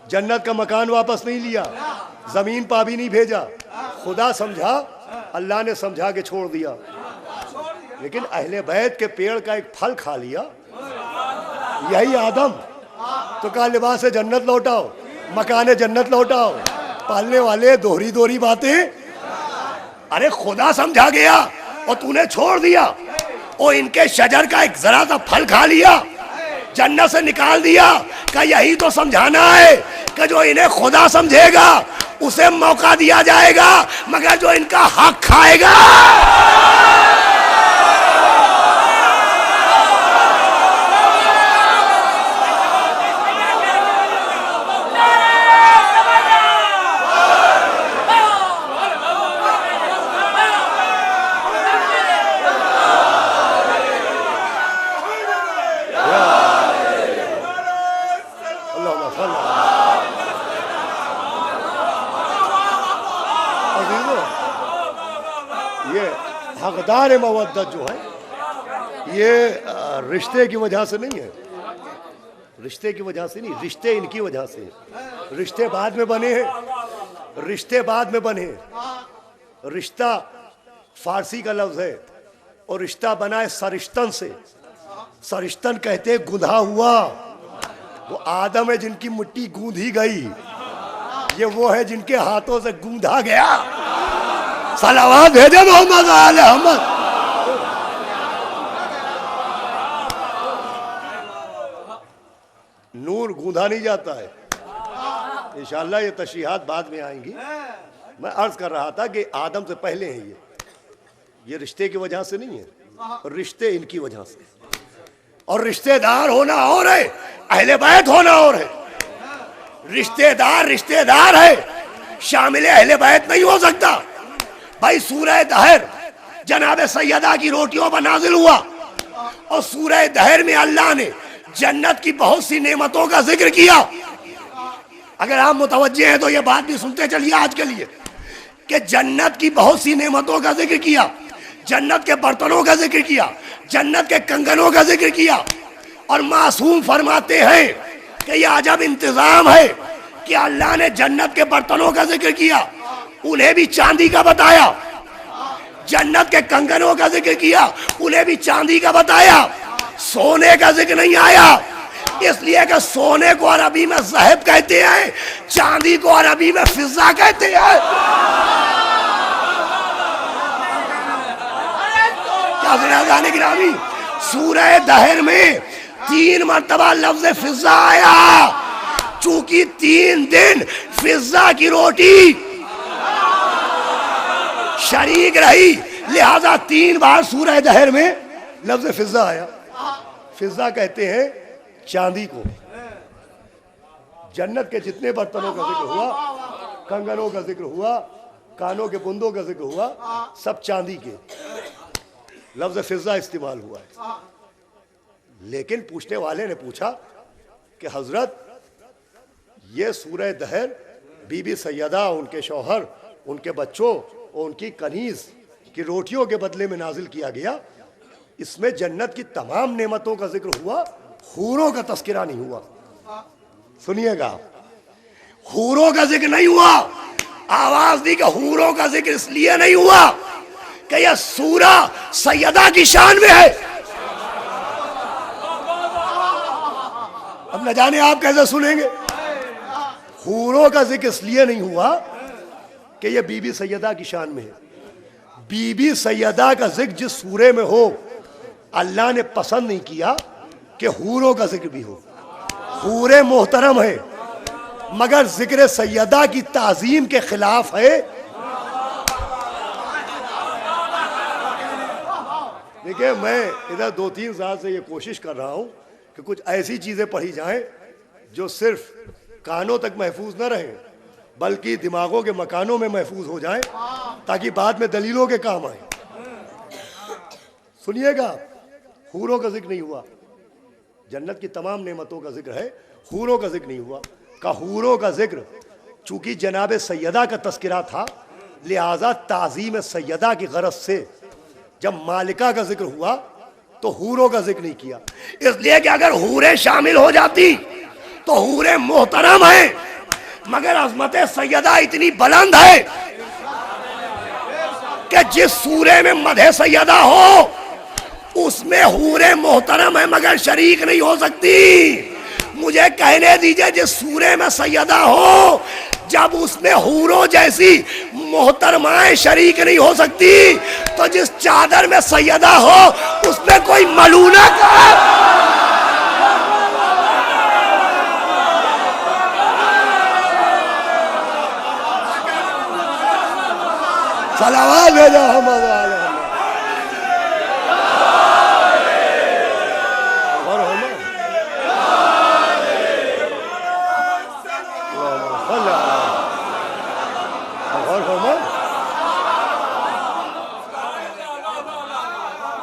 जन्नत का मकान वापस नहीं लिया, जमीन पर भी नहीं भेजा। खुदा समझा, अल्लाह ने समझा के छोड़ दिया। लेकिन अहले बैत के पेड़ का एक फल खा लिया, यही आदम, तो कहा लिबास जन्नत लौटाओ, मकान जन्नत लौटाओ। पालने वाले दोहरी दोहरी बातें। अरे खुदा समझा गया और तूने छोड़ दिया। और इनके शजर का एक जरा सा फल खा लिया, जन्नत से निकाल दिया। का यही तो समझाना है कि जो इन्हें खुदा समझेगा उसे मौका दिया जाएगा, मगर जो इनका हक खाएगा हकदार मवद्दत जो है ये रिश्ते की वजह से नहीं है, रिश्ते की वजह से नहीं, रिश्ते इनकी वजह से। रिश्ते बाद में बने हैं, रिश्ते बाद में बने हैं। रिश्ता फारसी का लफ्ज है और रिश्ता बना है सरिश्तन से। सरिश्तन कहते हैं गुंधा हुआ। वो आदम है जिनकी मिट्टी गूंधी गई, ये वो है जिनके हाथों से गूंधा गया। सलावत भेजे मोहम्मद आले अहमद। नूर गूंधा नहीं जाता है। इंशाअल्लाह ये तशरीहात बाद में आएंगी। मैं अर्ज कर रहा था कि आदम से पहले हैं ये रिश्ते की वजह से नहीं है, रिश्ते इनकी वजह से। और रिश्तेदार होना और है, अहले बैत होना और है। रिश्तेदार रिश्तेदार है, शामिल अहले बैत नहीं हो सकता। भाई सूरह दहर जनाब सैयदा की रोटियों पर नाजिल हुआ और सूरह दहर में अल्लाह ने जन्नत की बहुत सी नेमतों का जिक्र किया। अगर आप मुतवज्जे हैं तो ये बात भी सुनते चलिए आज के लिए कि जन्नत की बहुत सी नेमतों का जिक्र किया, जन्नत के बर्तनों का जिक्र किया, जन्नत के कंगनों का जिक्र किया। और मासूम फरमाते हैं कि यह अजब इंतजाम है कि अल्लाह ने जन्नत के बर्तनों का जिक्र किया, उन्हें भी चांदी का बताया। जन्नत के कंगनों का जिक्र किया, उन्हें भी चांदी का बताया। सोने का जिक्र नहीं आया, इसलिए कि सोने को अरबी में ज़हब कहते हैं, चांदी को अरबी में फिज़्ज़ा कहते हैं। क्या सुना जाने गिरामी? सूरह दहर में 3 मरतबा लफ्ज़ फिज़्ज़ा आया, चूंकि 3 दिन फिज़्ज़ा की रोटी शरीक रही, लिहाजा 3 बार सूरह दहर में लफ्ज़ फिज़्ज़ा आया। फिज़्ज़ा कहते हैं चांदी को। जन्नत के जितने बर्तनों का जिक्र हुआ, कंगनों का जिक्र हुआ, कानों के बुंदों का जिक्र हुआ, सब चांदी के लफ्ज़ फिज़्ज़ा इस्तेमाल हुआ है। लेकिन पूछने वाले ने पूछा कि हजरत ये सूरह दहर बीबी सैयदा, उनके शौहर, उनके बच्चों और उनकी कनीज की रोटियों के बदले में नाजिल किया गया, इसमें जन्नत की तमाम नेमतों का जिक्र हुआ, हूरों का तस्करा नहीं हुआ। सुनिएगा, हूरों का जिक्र नहीं हुआ। आवाज दी कि हूरों का जिक्र इसलिए नहीं हुआ कि यह सूरा सैयदा की शान में है। अब न जाने आप कैसे सुनेंगे। हूरों का जिक्र इसलिए नहीं हुआ कि यह बीबी सैयदा की शान में है। बीबी सैयदा का जिक्र जिस सूरे में हो, अल्लाह ने पसंद नहीं किया कि हूरों का जिक्र भी हो। हूरे मोहतरम है, मगर जिक्र सैयदा की ताजीम के खिलाफ है। देखिए, मैं इधर 2-3 साल से ये कोशिश कर रहा हूं कि कुछ ऐसी चीजें पढ़ी जाएं जो सिर्फ कानों तक महफूज न रहे, बल्कि दिमागों के मकानों में महफूज हो जाएं, ताकि बाद में दलीलों के काम आए। सुनिएगा, हूरों का जिक्र नहीं हुआ। जन्नत की तमाम नेमतों का जिक्र है, हूरों का जिक्र नहीं हुआ। का हूरों का जिक्र चूंकि जनाब सैयदा का तस्करा था, लिहाजा ताज़ीम सैयदा की गरज से जब मालिका का जिक्र हुआ तो हूरों का जिक्र नहीं किया, इसलिए कि अगर हूरें शामिल हो जाती तो हूरें मोहतरम है, मगर अजमत सैयदा इतनी बुलंद है कि जिस सूरे में मदह सैयदा हो उसमें हूरें मोहतरम है मगर शरीक नहीं हो सकती। मुझे कहने दीजिए, जिस सूरे में सैयदा हो जब उसमें हूरों जैसी मोहतरमाएं शरीक नहीं हो सकती, तो जिस चादर में सैयदा हो उसमें कोई मलूना का सलावत भेजा हम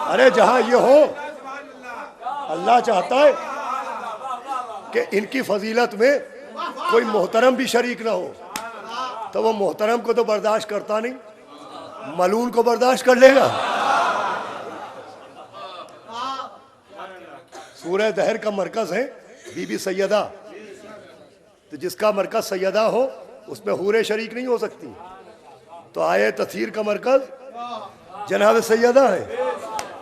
अरे जहां ये हो, अल्लाह चाहता है कि इनकी फजीलत में कोई मोहतरम भी शरीक ना हो, तो वो मोहतरम को तो बर्दाश्त करता नहीं, मलून को बर्दाश्त कर लेगा। सूरह दहर का मरकज है बीबी सैयदा, तो जिसका मरकज सैयदा हो उसमें हूरे शरीक नहीं हो सकती। तो आए तसीर का मरकज जनाब सैयदा है।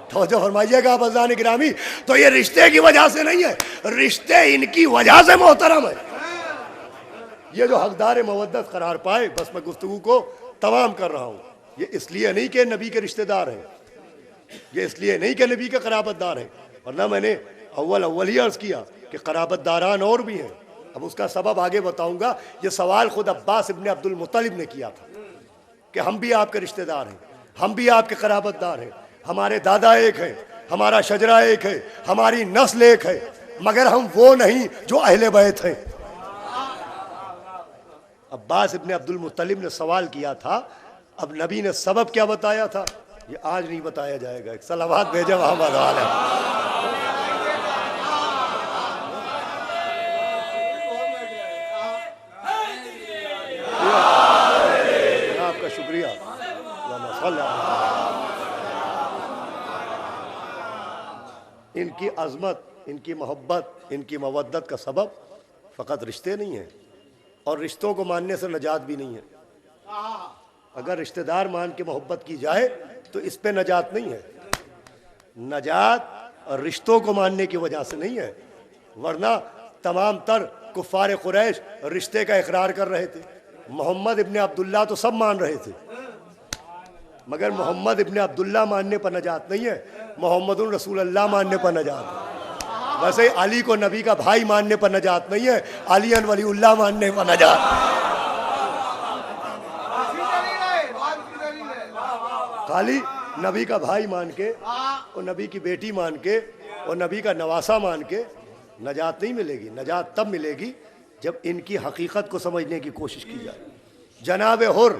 तो जो फरमाइएगा आप अज़ान गिरामी, तो ये रिश्ते की वजह से नहीं है, रिश्ते इनकी वजह से मोहतरम है। ये जो हकदार मवद्दत करार पाए, बस मैं गुफ्तगू को तमाम कर रहा हूँ। ये इसलिए नहीं कि नबी के रिश्तेदार हैं, ये इसलिए नहीं कि नबी के कराबतदार हैं, वरना मैंने अव्वल ही अर्ज़ किया कि कराबतदारान और भी हैं। अब उसका सबब आगे बताऊंगा। ये सवाल खुद अब्बास इब्ने अब्दुल मुत्तलिब ने किया था कि हम भी आपके रिश्तेदार हैं, हम भी आपके कराबतदार हैं, हमारे दादा एक हैं, हमारा शजरा एक है, हमारी नस्ल एक है, मगर हम वो नहीं जो अहले बैत हैं। अब्बास इब्ने अब्दुल मुत्तलिब ने सवाल किया था, अब नबी ने सबब क्या बताया था ये आज नहीं बताया जाएगा। एक सलावत भेजा मोहम्मद वाले। आपका शुक्रिया। इनकी अजमत, इनकी मोहब्बत, इनकी मवद्दत का सबब फ़कत रिश्ते नहीं है, और रिश्तों को मानने से नजात भी नहीं है। अगर रिश्तेदार मान के मोहब्बत की जाए तो इस पे नजात नहीं है। नजात और रिश्तों को मानने की वजह से नहीं है, वरना तमाम तर कुफ़ार कुरैश रिश्ते का इकरार कर रहे थे। मोहम्मद इब्ने अब्दुल्ला तो सब मान रहे थे, मगर मोहम्मद इब्ने अब्दुल्ला मानने पर नजात नहीं है, मोहम्मदुर रसूलुल्लाह मानने पर नजात है। वैसे अली को नबी का भाई मानने पर नजात नहीं है, अलीन वलीउल्लाह मानने पर नजात। खाली नबी का भाई मान के और नबी की बेटी मान के और नबी का नवासा मान के नजात नहीं मिलेगी। नजात तब मिलेगी जब इनकी हकीकत को समझने की कोशिश की जाए। जनाब हुर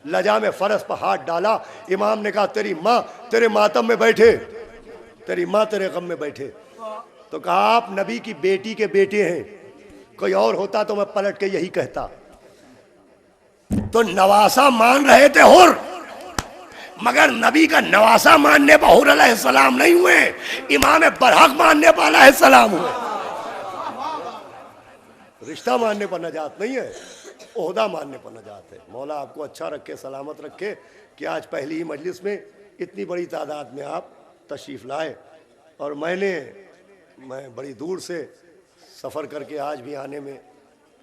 लजा में फरस पर हाथ डाला, इमाम ने कहा तेरी माँ तेरे मातम में बैठे, तेरी माँ तेरे गम में बैठे। तो कहा आप नबी की बेटी के बेटे हैं, कोई और होता तो मैं पलट के यही कहता। तो नवासा मान रहे थे हुर, मगर नबी का नवासा मानने पर हुर अलैहिस्सलाम नहीं हुए, इमाम बरहक मानने पर अलैहिस्सलाम हुए। रिश्ता मानने पर नजात नहीं है, ओहदा मानने पर नजात है। मौला आपको अच्छा रखे, सलामत रखे कि आज पहली ही मजलिस में इतनी बड़ी तादाद में आप तशरीफ़ लाए। और मैं बड़ी दूर से सफ़र करके आज भी आने में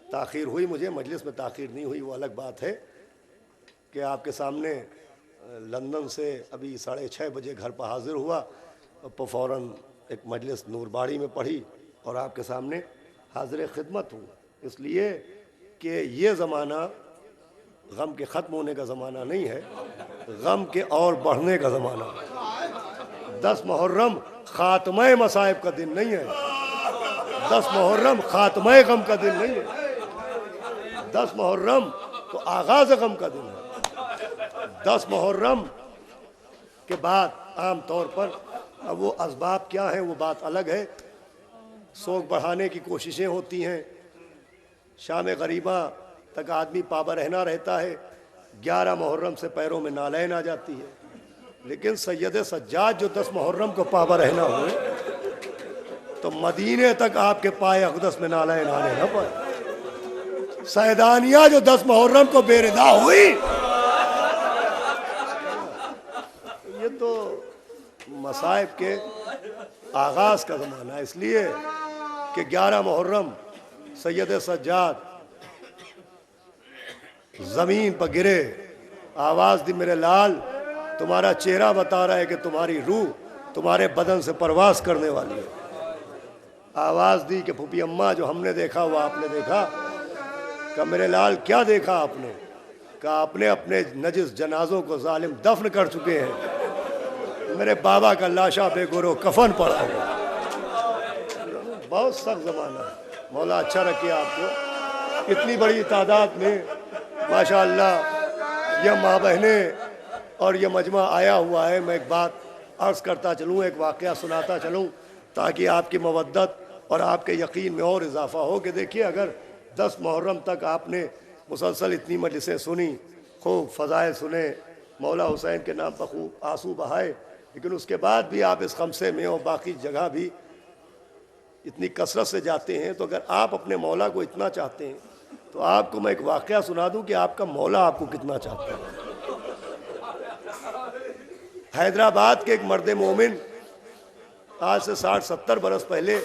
ताख़ीर हुई, मुझे मजलिस में ताख़ीर नहीं हुई, वो अलग बात है कि आपके सामने लंदन से अभी 6:30 बजे घर पर हाज़िर हुआ, तो फ़ौरन एक मजलिस नूरबाड़ी में पढ़ी और आपके सामने हाज़िर खिदमत हूँ। इसलिए कि ये ज़माना गम के ख़त्म होने का ज़माना नहीं है, गम के और बढ़ने का ज़माना है। 10 मुहर्रम ख़ात्मे मसाइब का दिन नहीं है, 10 मुहर्रम ख़ात्मे गम का दिन नहीं है, 10 मुहर्रम तो आगाज़ गम का दिन है। 10 मुहर्रम के बाद आम तौर पर अब वो असबाब क्या हैं वो बात अलग है, सोग बढ़ाने की कोशिशें होती हैं, शाम गरीबा तक आदमी पाबा रहना रहता है, 11 मुहर्रम से पैरों में नालैन आ जाती है, लेकिन सैयद सज्जाद जो 10 मुहर्रम को पावा रहना हुए तो मदीने तक आपके पाए अक़दस में नाले नाले न पाए। सैदानिया जो 10 मुहर्रम को बेरिदा हुई, ये तो मसाइब के आगाज का ज़माना है। इसलिए कि 11 मुहर्रम सैयद सज्जाद ज़मीन पर गिरे, आवाज़ दी मेरे लाल, तुम्हारा चेहरा बता रहा है कि तुम्हारी रूह तुम्हारे बदन से परवास करने वाली है। आवाज़ दी कि फूफी अम्मा जो हमने देखा वो आपने देखा। कहा मेरे लाल क्या देखा आपने? कहा आपने अपने नजिस जनाजों को जालिम दफन कर चुके हैं, मेरे बाबा का लाशा बेगोरो कफन पड़ा हुआ। बहुत सख्त ज़माना है। मौला अच्छा रखे आपको। इतनी बड़ी तादाद में माशाअल्लाह यह माँ बहनें और यह मजमा आया हुआ है। मैं एक बात अर्ज़ करता चलूँ, एक वाक़या सुनाता चलूँ ताकि आपकी मवद्दत और आपके यकीन में और इजाफ़ा हो। कि देखिए, अगर 10 मुहर्रम तक आपने मुसलसल इतनी मजलिसें सुनी, खूब फ़ज़ाइल सुने, मौला हुसैन के नाम पर खूब आंसू बहाए, लेकिन उसके बाद भी आप इस खमसे में और बाकी जगह भी इतनी कसरत से जाते हैं, तो अगर आप अपने मौला को इतना चाहते हैं तो आपको मैं एक वाक़या सुना दूं कि आपका मौला आपको कितना चाहता है। हैदराबाद के एक मर्द मोमिन आज से 60-70 बरस पहले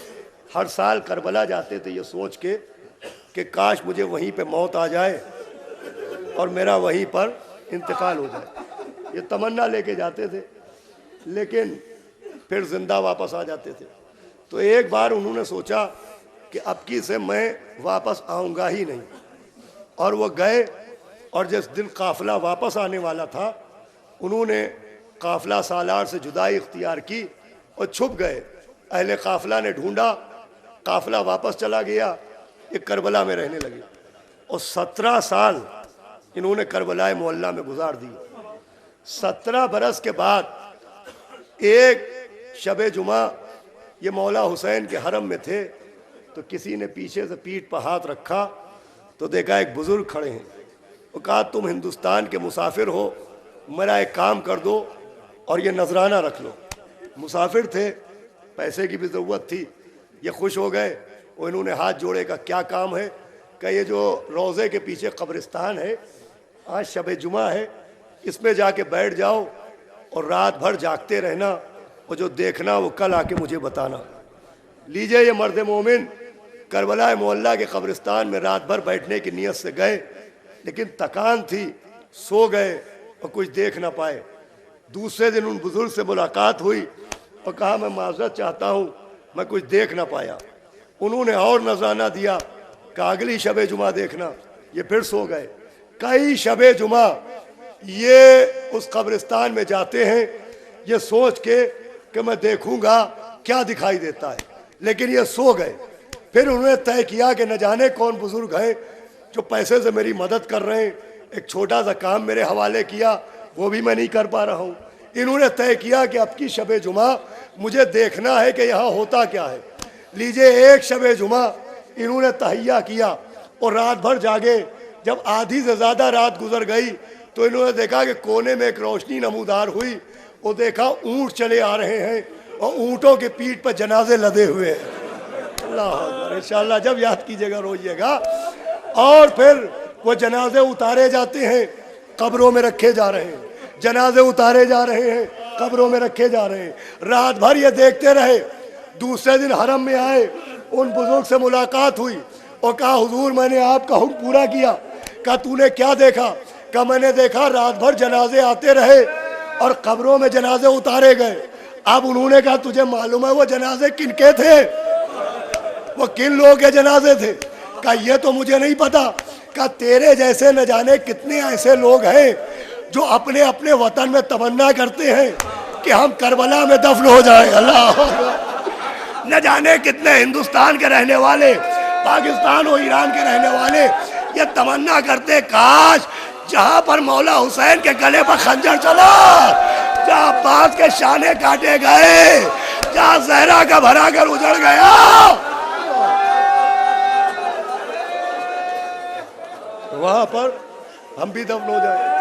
हर साल करबला जाते थे ये सोच के कि काश मुझे वहीं पे मौत आ जाए और मेरा वहीं पर इंतकाल हो जाए। ये तमन्ना लेके जाते थे, लेकिन फिर जिंदा वापस आ जाते थे। तो एक बार उन्होंने सोचा कि अब की से मैं वापस आऊँगा ही नहीं, और वो गए। और जिस दिन काफ़िला वापस आने वाला था, उन्होंने काफ़िला सालार से जुदाई इख्तियार की और छुप गए। अहले काफ़िला ने ढूंढा, काफ़िला वापस चला गया, ये करबला में रहने लगे। और 17 साल इन्होंने करबला मोहल्ला में गुजार दिए। 17 बरस के बाद एक शब जुमा ये मौला हुसैन के हरम में थे, तो किसी ने पीछे से पीठ पर हाथ रखा तो देखा एक बुज़ुर्ग खड़े हैं। वो कहा तुम हिंदुस्तान के मुसाफिर हो, मेरा एक काम कर दो और ये नजराना रख लो। मुसाफिर थे, पैसे की भी ज़रूरत थी। ये खुश हो गए और इन्होंने हाथ जोड़े का क्या काम है? कि ये जो रोज़े के पीछे कब्रिस्तान है, आज शब जुमा है, इसमें जाके बैठ जाओ और रात भर जागते रहना, और जो देखना वो कल आके मुझे बताना। लीजिए, ये मर्द मोमिन करबला मोहल्ला के कब्रिस्तान में रात भर बैठने की नीयत से गए, लेकिन थकान थी, सो गए और कुछ देख ना पाए। दूसरे दिन उन बुजुर्ग से मुलाकात हुई और कहा मैं माजरत चाहता हूँ, मैं कुछ देख ना पाया। उन्होंने और नजराना दिया कि अगली शब जुमा देखना। ये फिर सो गए। कई शब जुमा ये उस कब्रिस्तान में जाते हैं ये सोच के कि मैं देखूंगा क्या दिखाई देता है, लेकिन ये सो गए। फिर उन्होंने तय किया कि न जाने कौन बुजुर्ग है जो पैसे से मेरी मदद कर रहे हैं। एक छोटा सा काम मेरे हवाले किया, वो भी मैं नहीं कर पा रहा हूँ। इन्होंने तय किया कि अब की शब जुमा मुझे देखना है कि यहाँ होता क्या है। लीजिए, एक शब जुमा इन्होंने तहैया किया और रात भर जागे। जब आधी से ज़्यादा रात गुजर गई तो इन्होंने देखा कि कोने में एक रोशनी नमूदार हुई। वो देखा ऊँट चले आ रहे हैं और ऊँटों के पीठ पर जनाजे लदे हुए हैं। अल्लाह अकबर। इंशाअल्लाह जब याद कीजिएगा रोइएगा। और फिर वो जनाजे उतारे जाते हैं, कब्रों में रखे जा रहे हैं। जनाजे उतारे जा रहे हैं, कब्रों में रखे जा रहे हैं। रात भर ये देखते रहे। दूसरे दिन हरम में आए, उन बुजुर्ग से मुलाकात हुई और कहा हुजूर मैंने आपका हुक्म पूरा किया। कहा तूने क्या देखा? कहा मैंने देखा रात भर जनाजे आते रहे और कब्रों में जनाजे उतारे गए। अब उन्होंने कहा तुझे मालूम है वो जनाजे किनके थे? वो किन लोगों के जनाजे थे? कहा ये तो मुझे नहीं पता। कहा तेरे जैसे न जाने कितने ऐसे लोग हैं जो अपने अपने वतन में तमन्ना करते हैं कि हम करबला में दफन हो जाए। अल्लाह, न जाने कितने हिंदुस्तान के रहने वाले, पाकिस्तान और ईरान के रहने वाले ये तमन्ना करते काश जहां पर मौला हुसैन के गले पर खंजर चला, जहां अब्बास के शाने काटे गए, जहां जहरा का भरा कर उजड़ गया, वहां पर हम भी दफन हो जाए।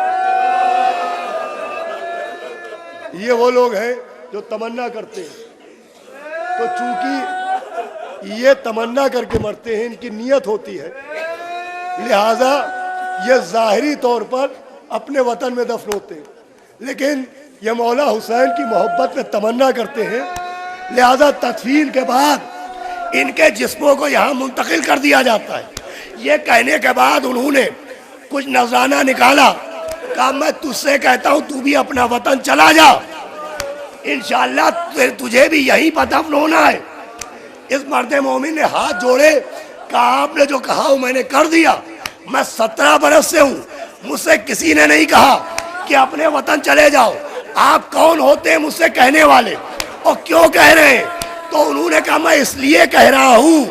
ये वो लोग हैं जो तमन्ना करते हैं, तो चूंकि ये तमन्ना करके मरते हैं, इनकी नीयत होती है, लिहाजा ये जाहिरी तौर पर अपने वतन में दफन होते हैं, लेकिन ये मौला हुसैन की मोहब्बत में तमन्ना करते हैं, लिहाजा तदफीन के बाद इनके जिस्मों को यहाँ मुंतकिल कर दिया जाता है। ये कहने के बाद उन्होंने कुछ नजराना निकाला, कहा मैं तुझसे कहता हूँ तू भी अपना वतन चला जा, इंशाअल्लाह तुझे भी यहीं पर दफन होना है। इस मर्द मोमिन ने हाथ जोड़े, कहा आपने जो कहा वो मैंने कर दिया। मैं 17 बरस से हूँ, मुझसे किसी ने नहीं कहा कि अपने वतन चले जाओ। आप कौन होते हैं मुझसे कहने वाले, और क्यों कह रहे हैं? तो उन्होंने कहा मैं इसलिए कह रहा हूँ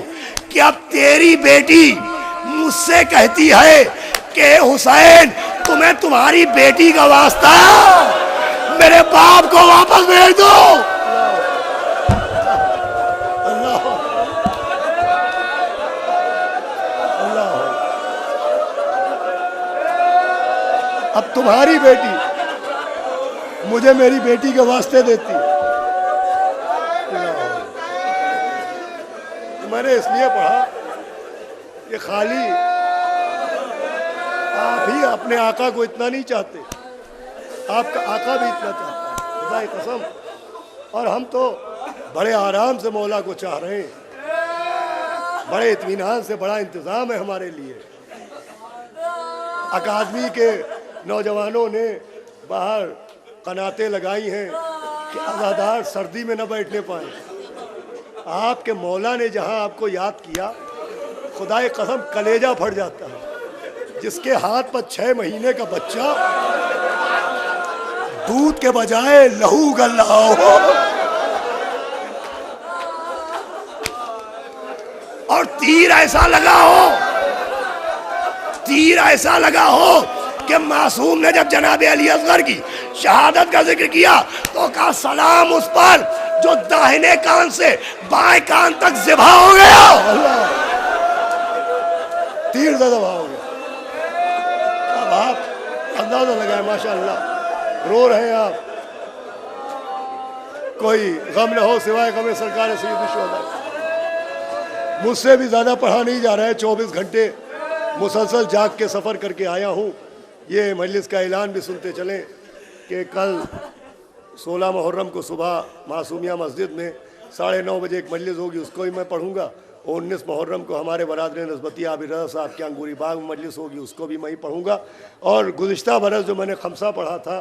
कि अब तेरी बेटी मुझसे कहती है कि हुसैन तुम्हें तुम्हारी बेटी का वास्ता मेरे बाप को वापस भेज दो। अल्लाह अल्लाह, अब तुम्हारी बेटी मुझे मेरी बेटी के वास्ते देती। मैंने इसलिए पढ़ा कि खाली आप ही अपने आका को इतना नहीं चाहते, आपका आका भी इतना चाहता है, खुदा की कसम। और हम तो बड़े आराम से मौला को चाह रहे हैं, बड़े इत्मीनान से, बड़ा इंतज़ाम है हमारे लिए। अकादमी के नौजवानों ने बाहर कनातें लगाई हैं कि अज़ादार सर्दी में न बैठने पाए। आपके मौला ने जहां आपको याद किया, खुदाए कसम कलेजा फट जाता है। जिसके हाथ पर 6 महीने का बच्चा दूध के बजाय लहू गल रहा हो, और तीर ऐसा लगा हो, तीर ऐसा लगा हो कि मासूम ने जब जनाब अली असगर की शहादत का जिक्र किया तो कहा सलाम उस पर जो दाहिने कान से बाएं कान तक ज़िबा हो गया। तीर से ज़िबा हो गया। अब आप अंदाजा लगाए, माशाअल्लाह रो रहे हैं आप, कोई गम न हो सिवाय गम सरकार सैयद शुहदा। मुझसे भी ज़्यादा पढ़ा नहीं जा रहा है, 24 घंटे मुसलसल जाग के सफ़र करके आया हूँ। ये मजलिस का ऐलान भी सुनते चलें कि कल 16 मुहर्रम को सुबह मासूमिया मस्जिद में 9:30 बजे एक मजलिस होगी, उसको ही मैं पढ़ूंगा। और 19 मुहर्रम को हमारे बरादर नस्बती आबिर रज़ा साहब के अंगूरी बाग में मजलिस होगी, उसको भी मैं ही पढ़ूंगा। और गुज़िश्ता बरस जो मैंने खमसा पढ़ा था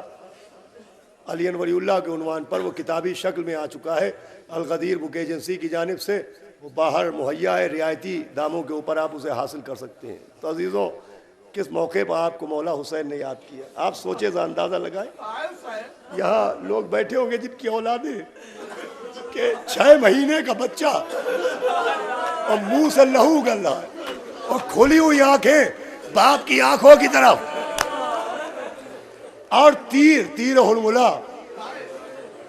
अली वलीउल्लाह के उन्वान पर, वो किताबी शक्ल में आ चुका है अल-गदीर बुक एजेंसी की जानिब से। वो बाहर मुहैया है, रियायती दामों के ऊपर आप उसे हासिल कर सकते हैं। तो अजीज़ों, किस मौके पर आपको मौला हुसैन ने याद किया, आप सोचे ज़रा अंदाज़ा लगाएं। यहाँ लोग बैठे होंगे जिनकी औलादें कि 6 महीने का बच्चा और मुंह से लहू गल रहा है और खोली हुई आंखें बाप की आंखों की तरफ, और तीर हुलमुला।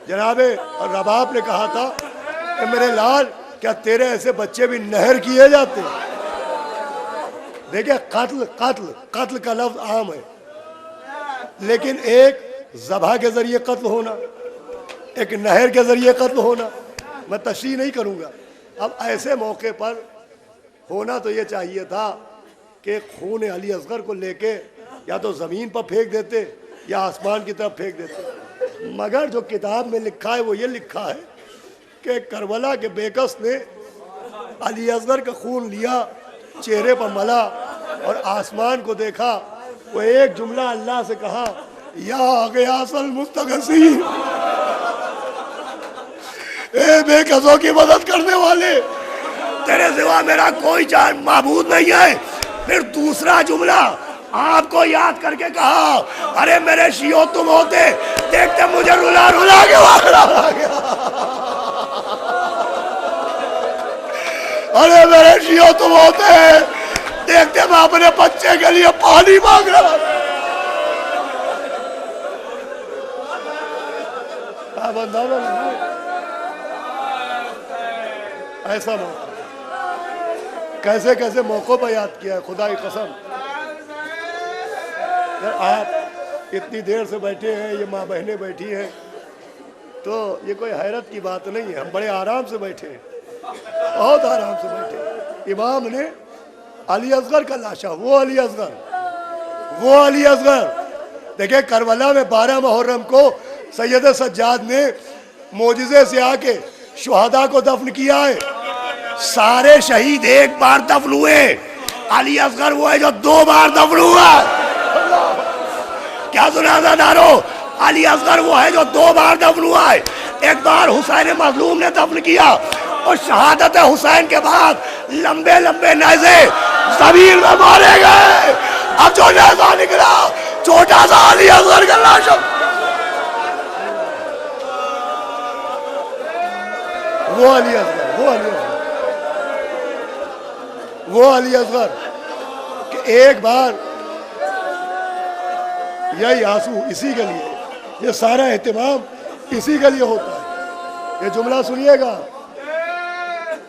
जनाबे रबाब ने कहा था कि मेरे लाल, क्या तेरे ऐसे बच्चे भी नहर किए जाते? देखिए, कत्ल का लफ्ज आम है, लेकिन एक ज़बह के जरिए कत्ल होना, एक नहर के जरिए कत्ल होना, मैं तशरीह नहीं करूंगा। अब ऐसे मौके पर होना तो ये चाहिए था कि खून अली असगर को लेके या तो ज़मीन पर फेंक देते या आसमान की तरफ फेंक देते। मगर जो किताब में लिखा है वो ये लिखा है कि करबला के बेकस ने अली असगर का खून लिया, चेहरे पर मला और आसमान को देखा। वो एक जुमला अल्लाह से कहा, या गयासल मुस्तगसी, ए बेकसों की मदद करने वाले, तेरे सिवा मेरा कोई जान माबूद नहीं है। फिर दूसरा जुमला आपको याद करके कहा, अरे मेरे शियो तुम होते, देखते मुझे रुला रुला के वाला गया। अरे मेरे शियो तुम होते, देखते मैं अपने बच्चे के लिए पानी मांग रहा। ऐसा मौका, कैसे कैसे मौकों पर याद किया है, खुदा की कसम। आप इतनी देर से बैठे हैं, ये माँ बहनें बैठी हैं, तो ये कोई हैरत की बात नहीं है, हम बड़े आराम से बैठे हैं, बहुत आराम से बैठे। इमाम ने अली असगर का लाशा, वो अली असगर देखिए, करबला में 12 मुहर्रम को सैयद सज्जाद ने मोजिज़े से आके शुहदा को दफन किया है। सारे शहीद एक बार दफन हुए, अली असगर वो है जो 2 बार दफन हुआ। क्या सुना दारो? अली असगर वो है जो 2 बार दफन हुआ है। एक बार हुसैन मजलूम ने दफन किया और शहादत हुसैन के बाद लंबे लंबे नेज़े ज़मीन में मारे गए। अब जो नेज़ा निकला छोटा सा अली असगर का लाश, वो अली असगर कि एक बार यही आंसू इसी के लिए, ये सारा एहतमाम इसी के लिए होता है। ये जुमला सुनिएगा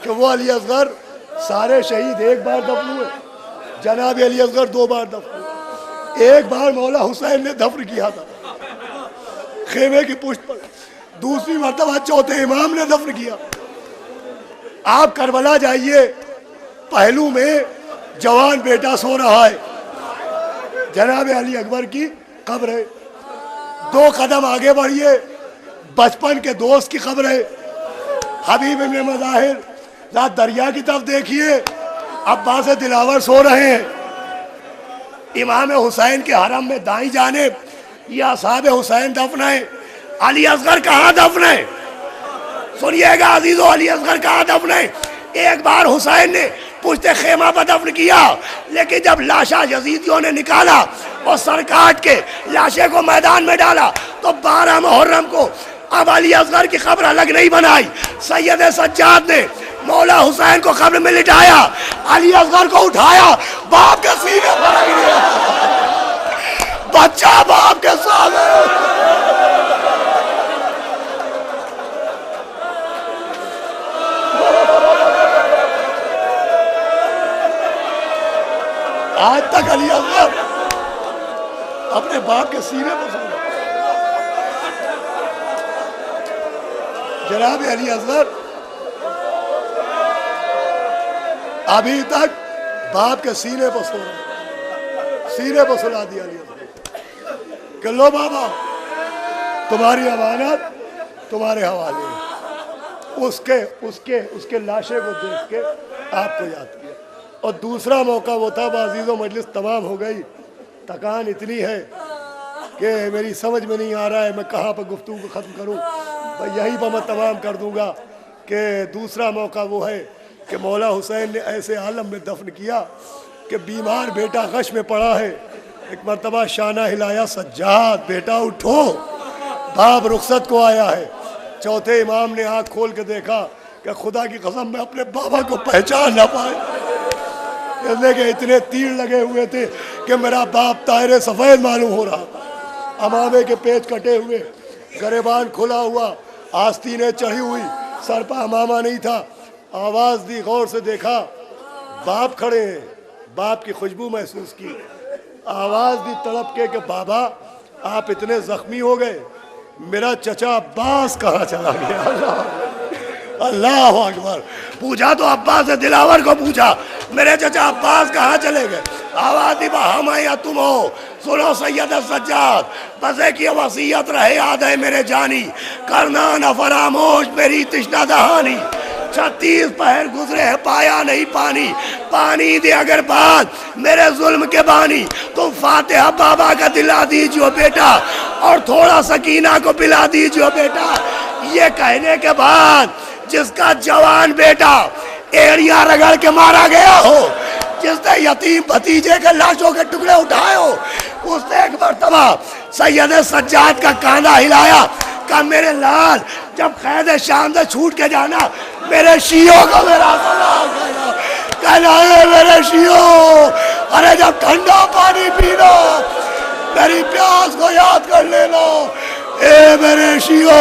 कि वो अली असगर सारे शहीद एक बार दफन हुए, जनाब अली असगर 2 बार दफन हुए। एक बार मौला हुसैन ने दफन किया था खेमे की पुष्ट पर, दूसरी मर्तबा चौथे इमाम ने दफन किया। आप करबला जाइए, पहलू में जवान बेटा सो रहा है, जनाब अली अकबर की कब्र है। 2 कदम आगे बढ़िए, बचपन के दोस्त की कब्र है, हबीब इब्न मज़ाहिर। रात दरिया की तरफ देखिए, अब्बास दिलावर सो रहे हैं। इमाम हुसैन के हरम में दाई जानिब या साहब हुसैन दफन है। अली असगर कहाँ दफन है? सुनिएगा अजीजों, अली असगर कहाँ दफन है? एक बार हुसैन ने पुश्ते खेमा पर दफन किया, लेकिन जब लाशा यजीदियों ने निकाला और सर काट के लाशे को मैदान में डाला तो 12 मुहर्रम को अब अली असगर की कब्र अलग नहीं बनाई। सैयद सज्जाद ने मौला हुसैन को कब्र में लिटाया, अली असगर को उठाया, बाप के सीने पर रख दिया। बच्चा बाप के सामने, आज तक अली असगर अपने बाप के सीने पर सो रहा। जनाब अली असगर अभी तक बाप के सीने पर सो रहा, सीने पर सुला दिया अली असगर कि लो बाबा, तुम्हारी अमानत तुम्हारे हवाले है। उसके लाशे को देख के आपको याद किया। और दूसरा मौका वो था, बाज़ीज़ों मजलिस तमाम हो गई, थकान इतनी है कि मेरी समझ में नहीं आ रहा है मैं कहाँ पर गुफ्तगू को ख़त्म करूँ, भाई यहीं पर मैं तमाम कर दूँगा कि दूसरा मौका वो है कि मौला हुसैन ने ऐसे आलम में दफन किया कि बीमार बेटा गश में पड़ा है। एक मरतबा शाना हिलाया, सज्जाद बेटा उठो, बाप रुखसत को आया है। चौथे इमाम ने आँख खोल के देखा कि खुदा की कसम मैं अपने बाबा को पहचान ना पाए, इसलिए कि इतने तीर लगे हुए थे कि मेरा बाप तायरे सफ़ेद मालूम हो रहा। अमामे के पेच कटे हुए, गरेबान खुला हुआ, आस्तीनें चढ़ी हुई, सर पर अमामा नहीं था। आवाज़ दी, गौर से देखा, बाप खड़े हैं, बाप की खुशबू महसूस की। आवाज़ दी तड़प के कि बाबा आप इतने ज़ख्मी हो गए, मेरा चचा अब्बास कहाँ चला गया? अल्लाह अकबर। पूछा तो अब्बास दिलावर को पूछा, मेरे चचा अब्बास कहाँ चले गए? आवाज़ दी, हम हैं या तुम हो? सुनो सैयद सज्जाद, बसे की वसीयत रहे याद है मेरे जानी, करना न फरामोश मेरी तृष्णा दहानी। 36 पहर गुजरे है पाया नहीं पानी, पानी दे अगर बात मेरे जुल्म के बानी। तुम फातिहा बाबा का दिला दीजिए बेटा और थोड़ा सकीना को पिला दीजिए बेटा। ये कहने के बाद जिसका जवान बेटा एड़िया रगड़ के मारा गया हो, जिसने यतीम भतीजे के लाशों के टुकड़े उठाए हो, उसने एक मरतबा सैयद सज्जाद का कांधा हिलाया, कहा मेरे लाल जब कैद शाम से छूट के जाना मेरे शियों को मेरा सलाम कहना है। मेरे शियों, अरे जब ठंडा पानी पीना मेरी प्यास को याद कर लेना, ए मेरे शियों।